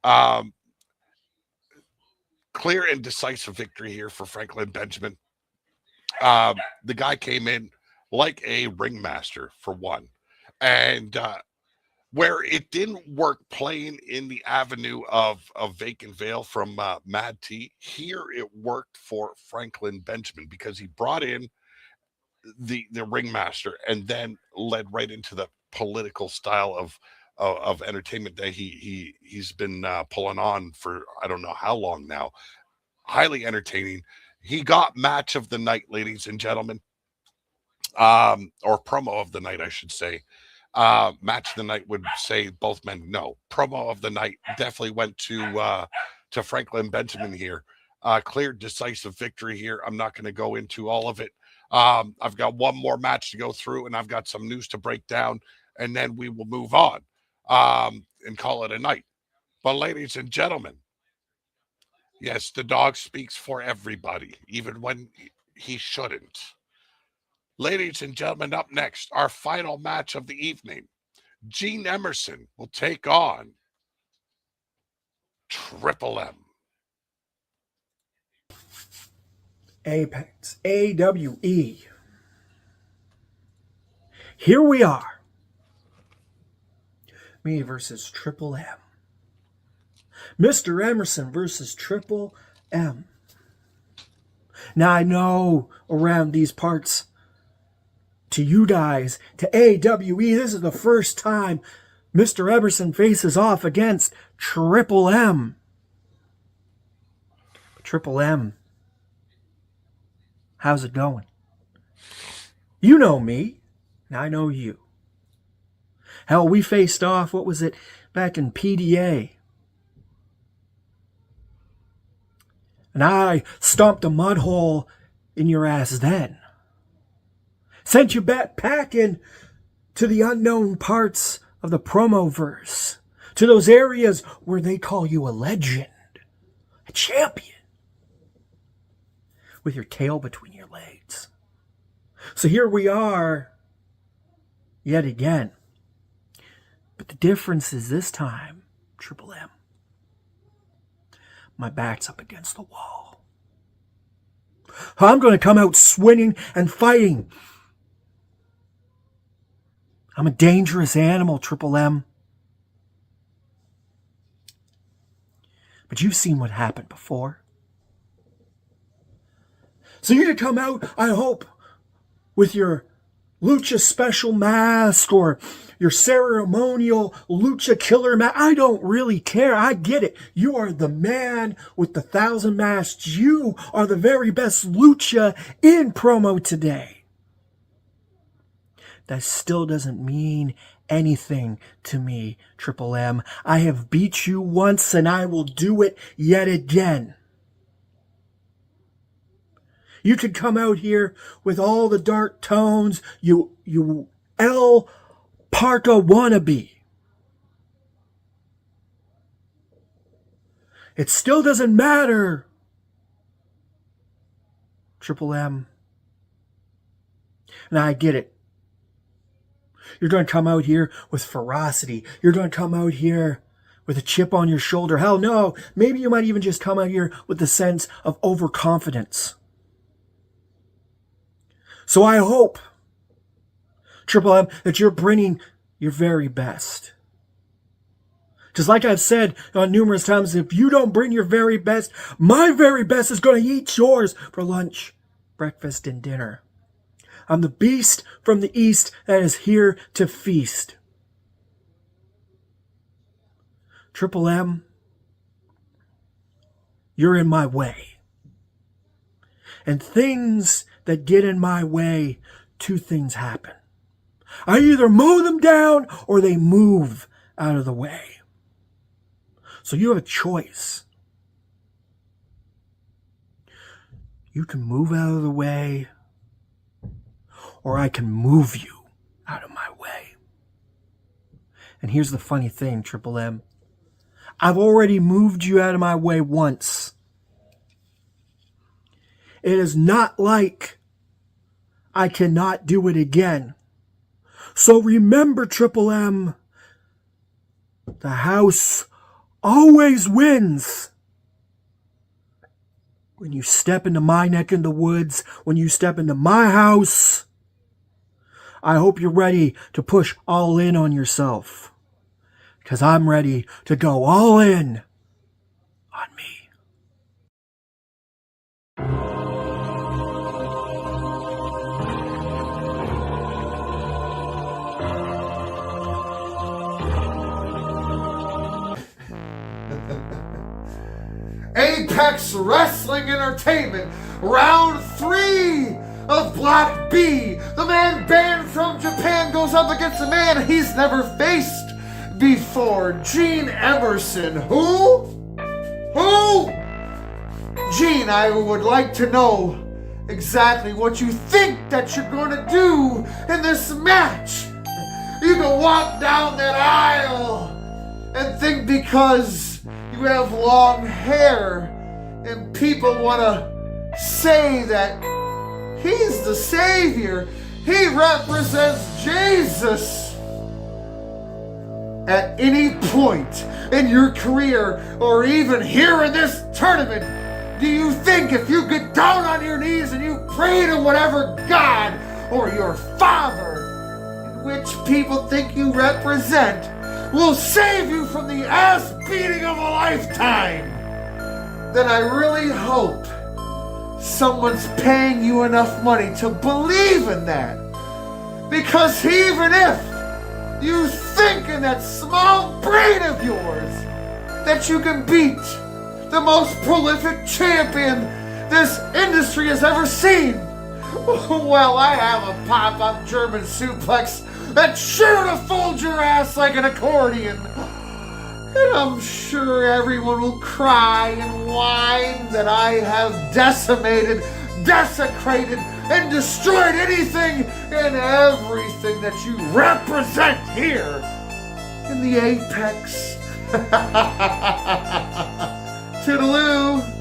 Um, Clear and decisive victory here for Franklin Benjamin. The guy came in like a ringmaster for one, and where it didn't work playing in the avenue of Vacant Veil from Mad T, here it worked for Franklin Benjamin because he brought in the ringmaster and then led right into the political style of entertainment that he's been pulling on for I don't know how long now. Highly entertaining. He got match of the night, ladies and gentlemen, or promo of the night, I should say. Match of the night would say both men. No, promo of the night definitely went to Franklin Benjamin here. Clear, decisive victory here. I'm not going to go into all of it. I've got one more match to go through, and I've got some news to break down, and then we will move on and call it a night. But ladies and gentlemen, yes, the dog speaks for everybody, even when he shouldn't. Ladies and gentlemen, up next, our final match of the evening. Gene Emerson will take on Triple M. Apex, AWE. Here we are. Me versus Triple M. Mr. Emerson versus Triple M. Now I know around these parts, to you guys, to AWE, this is the first time Mr. Emerson faces off against Triple M. Triple M, how's it going? You know me, and I know you. Hell, we faced off, what was it, back in PDA. And I stomped a mud hole in your ass then. Sent you back packing to the unknown parts of the promo-verse, to those areas where they call you a legend, a champion, with your tail between your legs. So here we are, yet again. But the difference is this time, Triple M, my back's up against the wall. I'm going to come out swinging and fighting. I'm a dangerous animal, Triple M. But you've seen what happened before. So you're going to come out, I hope, with your lucha special mask or your ceremonial lucha killer mask. I don't really care. I get it. You are the man with the 1,000 masks. You are the very best lucha in promo today. That still doesn't mean anything to me, Triple M. I have beat you once and I will do it yet again. You could come out here with all the dark tones, you El Parka wannabe. It still doesn't matter, Triple M. And I get it. You're going to come out here with ferocity. You're going to come out here with a chip on your shoulder. Hell no, maybe you might even just come out here with the sense of overconfidence. So I hope, Triple M, that you're bringing your very best. Just like I've said on numerous times, if you don't bring your very best, my very best is going to eat yours for lunch, breakfast, and dinner. I'm the beast from the east that is here to feast. Triple M, you're in my way. And things that get in my way, two things happen. I either mow them down or they move out of the way. So you have a choice. You can move out of the way, or I can move you out of my way. And here's the funny thing, Triple M. I've already moved you out of my way once. It is not like I cannot do it again. So remember, Triple M, the house always wins. When you step into my neck in the woods, when you step into my house, I hope you're ready to push all in on yourself. Because I'm ready to go all in on me. Apex Wrestling Entertainment, round 3 of Block B. The man banned from Japan goes up against a man he's never faced before. Gene Emerson. Who? Gene, I would like to know exactly what you think that you're going to do in this match. You can walk down that aisle and think because you have long hair and people want to say that he's the savior, he represents Jesus. At any point in your career or even here in this tournament, do you think if you get down on your knees and you pray to whatever God or your father, in which people think you represent, will save you from the ass beating of a lifetime, then I really hope someone's paying you enough money to believe in that. Because even if you think in that small brain of yours that you can beat the most prolific champion this industry has ever seen, well, I have a pop-up German suplex that's sure to fold your ass like an accordion. And I'm sure everyone will cry and whine that I have decimated, desecrated, and destroyed anything and everything that you represent here in the Apex. Toodaloo.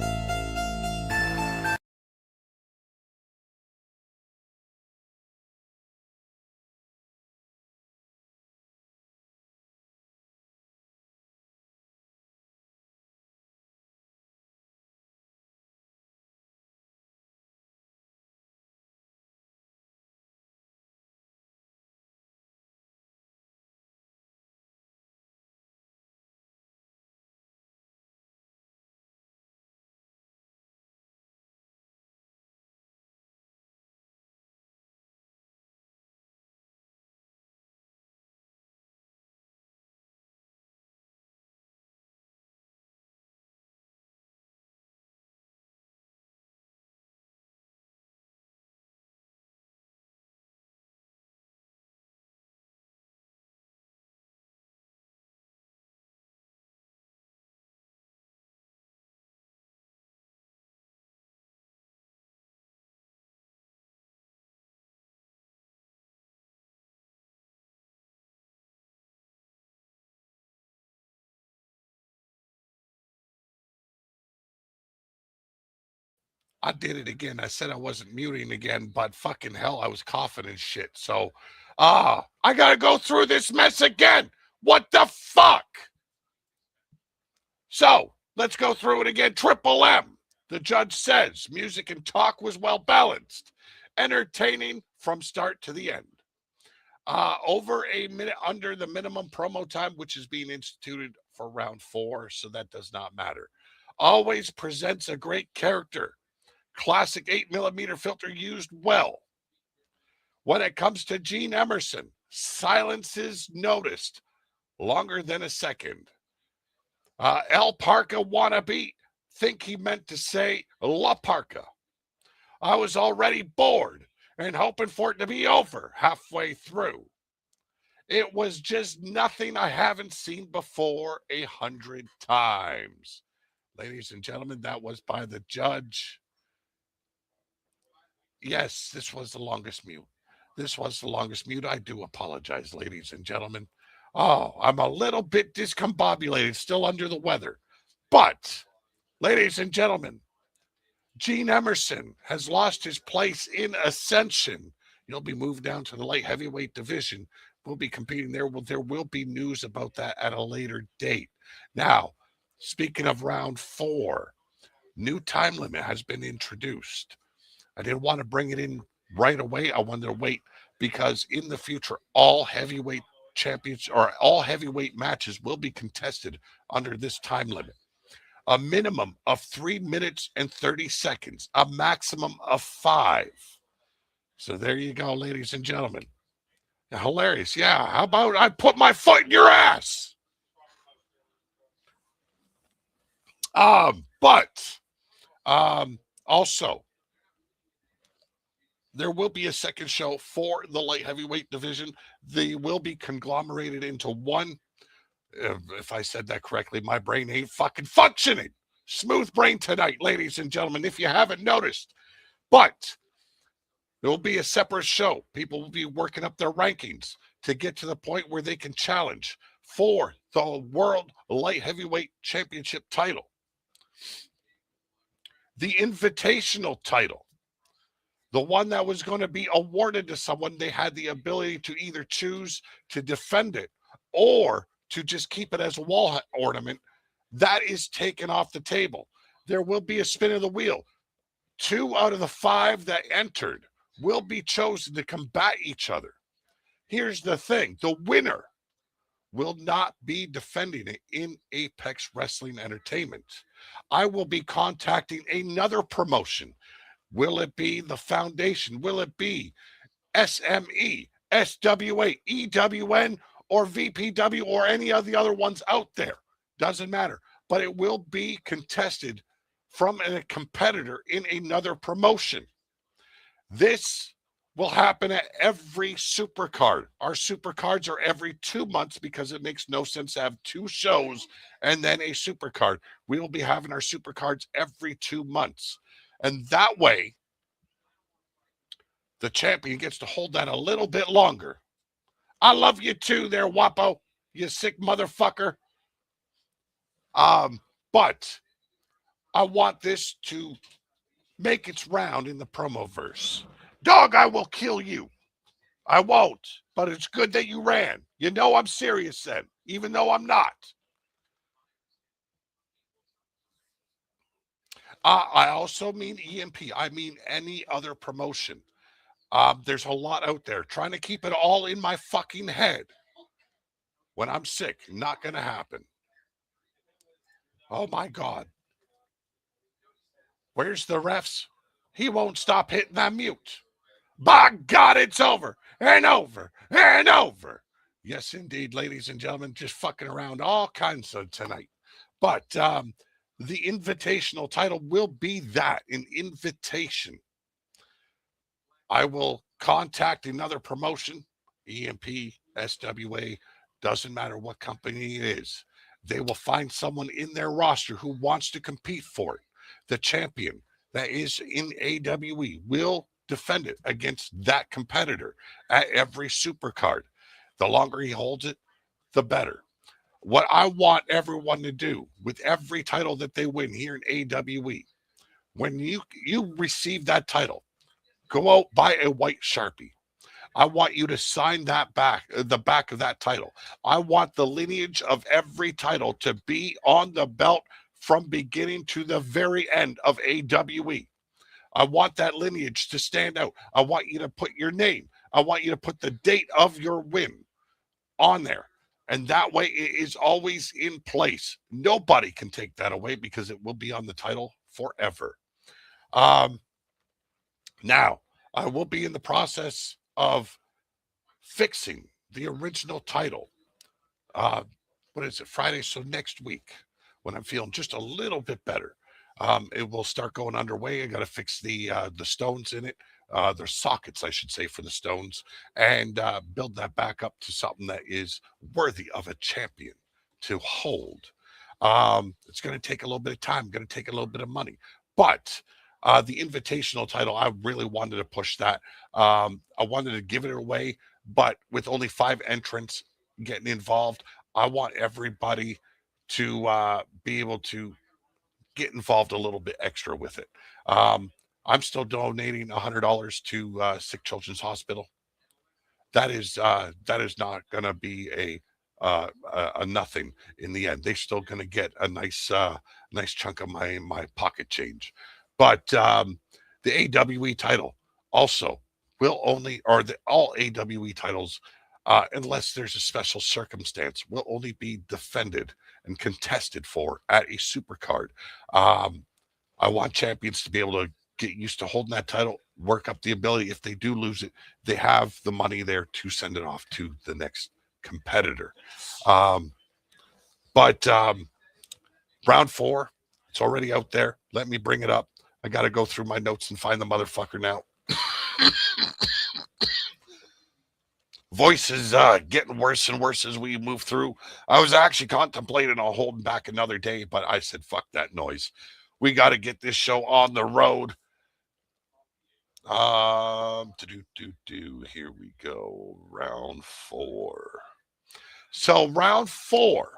I did it again. I said I wasn't muting again, but fucking hell, I was coughing and shit. So, I gotta go through this mess again. What the fuck? So, let's go through it again. Triple M. The judge says music and talk was well balanced, entertaining from start to the end. Over a minute under the minimum promo time, which is being instituted for round 4, so that does not matter. Always presents a great character. Classic 8mm filter used well. When it comes to Gene Emerson, silences noticed longer than a second. El Parka wannabe, think he meant to say La Parka. I was already bored and hoping for it to be over halfway through. It was just nothing I haven't seen before 100 times. Ladies and gentlemen, that was by the judge. Yes, this was the longest mute. This was the longest mute. I do apologize, ladies and gentlemen. Oh, I'm a little bit discombobulated, still under the weather. But, ladies and gentlemen, Gene Emerson has lost his place in Ascension. He'll be moved down to the light heavyweight division. We'll be competing there. Well, there will be news about that at a later date. Now, speaking of round 4, new time limit has been introduced. I didn't want to bring it in right away. I wanted to wait because in the future, all heavyweight champions or all heavyweight matches will be contested under this time limit. A minimum of 3 minutes and 30 seconds, a maximum of 5. So there you go, ladies and gentlemen. Hilarious. Yeah. How about I put my foot in your ass? Also, there will be a second show for the light heavyweight division. They will be conglomerated into one. If I said that correctly, my brain ain't fucking functioning. Smooth brain tonight, ladies and gentlemen, if you haven't noticed. But there will be a separate show. People will be working up their rankings to get to the point where they can challenge for the World Light Heavyweight Championship title. The Invitational title. The one that was going to be awarded to someone, they had the ability to either choose to defend it or to just keep it as a wall ornament. That is taken off the table. There will be a spin of the wheel. 2 out of the 5 that entered will be chosen to combat each other. Here's the thing. The winner will not be defending it in Apex Wrestling Entertainment. I will be contacting another promotion. Will it be the Foundation? Will it be SME, SWA, EWN, or VPW, or any of the other ones out there? Doesn't matter. But it will be contested from a competitor in another promotion. This will happen at every supercard. Our supercards are every 2 months because it makes no sense to have 2 shows and then a supercard. We will be having our supercards every 2 months. And that way, the champion gets to hold that a little bit longer. I love you too there, Wapo, you sick motherfucker. But I want this to make its round in the promo-verse. Dog, I will kill you. I won't, but it's good that you ran. You know I'm serious then, even though I'm not. I also mean EMP. I mean any other promotion. There's a lot out there. Trying to keep it all in my fucking head. When I'm sick, not going to happen. Oh, my God. Where's the refs? He won't stop hitting that mute. By God, it's over and over and over. Yes, indeed, ladies and gentlemen, just fucking around all kinds of tonight. But the invitational title will be that, an invitation. I will contact another promotion, EMP, SWA, doesn't matter what company it is. They will find someone in their roster who wants to compete for it. The champion that is in AWE will defend it against that competitor at every supercard. The longer he holds it, the better. What I want everyone to do with every title that they win here in AWE, when you receive that title, go out, buy a white Sharpie. I want you to sign that the back of that title. I want the lineage of every title to be on the belt from beginning to the very end of AWE. I want that lineage to stand out. I want you to put your name. I want you to put the date of your win on there. And that way it is always in place. Nobody can take that away because it will be on the title forever. Now, I will be in the process of fixing the original title. What is it, Friday? So next week, when I'm feeling just a little bit better, it will start going underway. I got to fix the stones in it. their sockets, I should say, for the stones, and build that back up to something that is worthy of a champion to hold. It's going to take a little bit of time, going to take a little bit of money, but the invitational title, I really wanted to push that. I wanted to give it away, but with only 5 entrants getting involved, I want everybody to be able to get involved a little bit extra with it. I'm still donating $100 to Sick Children's Hospital. That is not going to be a nothing in the end. They're still going to get a nice chunk of my pocket change. But the AWE title also will only, or all AWE titles, unless there's a special circumstance, will only be defended and contested for at a supercard. I want champions to be able to get used to holding that title, work up the ability. If they do lose it, they have the money there to send it off to the next competitor. But round 4, it's already out there. Let me bring it up. I got to go through my notes and find the motherfucker now. Voice is getting worse and worse as we move through. I was actually contemplating on holding back another day, but I said, fuck that noise. We got to get this show on the road. Here we go. Round 4. So round 4,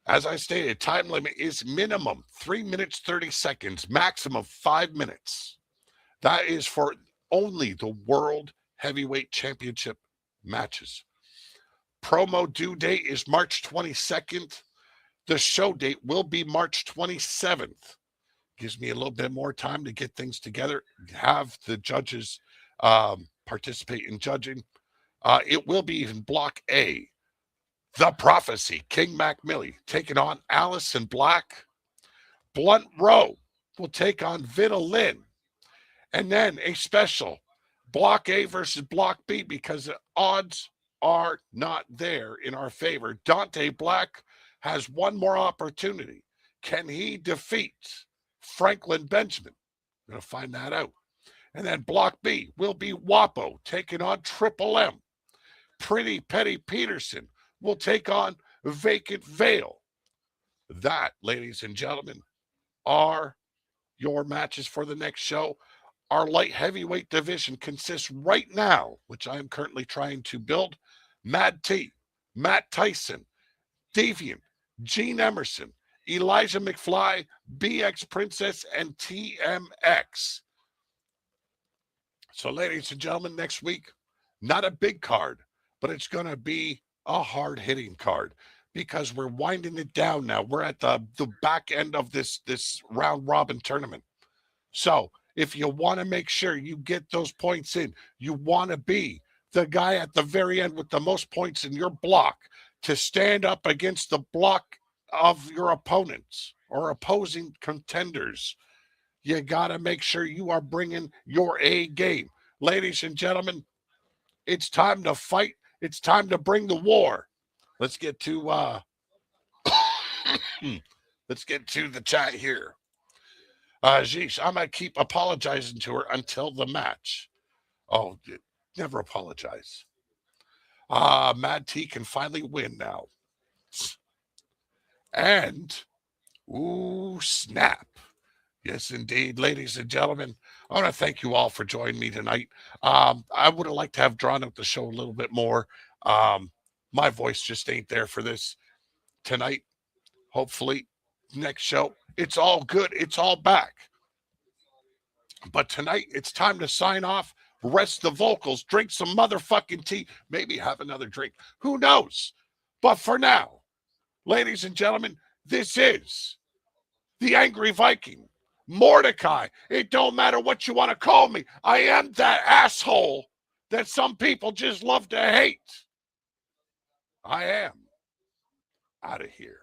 as I stated, time limit is minimum 3 minutes, 30 seconds, maximum 5 minutes. That is for only the World Heavyweight Championship matches. Promo due date is March 22nd. The show date will be March 27th. Gives me a little bit more time to get things together, have the judges participate in judging. It will be in Block A. The Prophecy, King Mac Millie, taking on Allison Black. Blunt Row will take on Vita Lynn. And then a special, Block A versus Block B, because the odds are not there in our favor. Dante Black has one more opportunity. Can he defeat Franklin Benjamin? I'm going to find that out. And then Block B will be Wapo taking on Triple M. Pretty Petty Peterson will take on Vacant Veil. That, ladies and gentlemen, are your matches for the next show. Our light heavyweight division consists right now, which I am currently trying to build, Mad T, Matt Tyson, Deviant, Gene Emerson, Elijah McFly, BX Princess, and TMX. So, ladies and gentlemen, next week, not a big card, but it's going to be a hard-hitting card because we're winding it down now. We're at the back end of this round-robin tournament. So, if you want to make sure you get those points in, you want to be the guy at the very end with the most points in your block to stand up against the block of your opponents or opposing contenders. You got to make sure you are bringing your A game. Ladies and gentlemen, it's time to fight. It's time to bring the war. Let's get to let's get to the chat here. Jeesh, I'm going to keep apologizing to her until the match. Oh, never apologize. Mad T can finally win now. And, ooh, snap. Yes, indeed, ladies and gentlemen. I want to thank you all for joining me tonight. I would have liked to have drawn out the show a little bit more. My voice just ain't there for this tonight. Hopefully, next show, it's all good. It's all back. But tonight, it's time to sign off, rest the vocals, drink some motherfucking tea, maybe have another drink. Who knows? But for now, ladies and gentlemen, this is the Angry Viking, Mordecai. It don't matter what you want to call me. I am that asshole that some people just love to hate. I am out of here.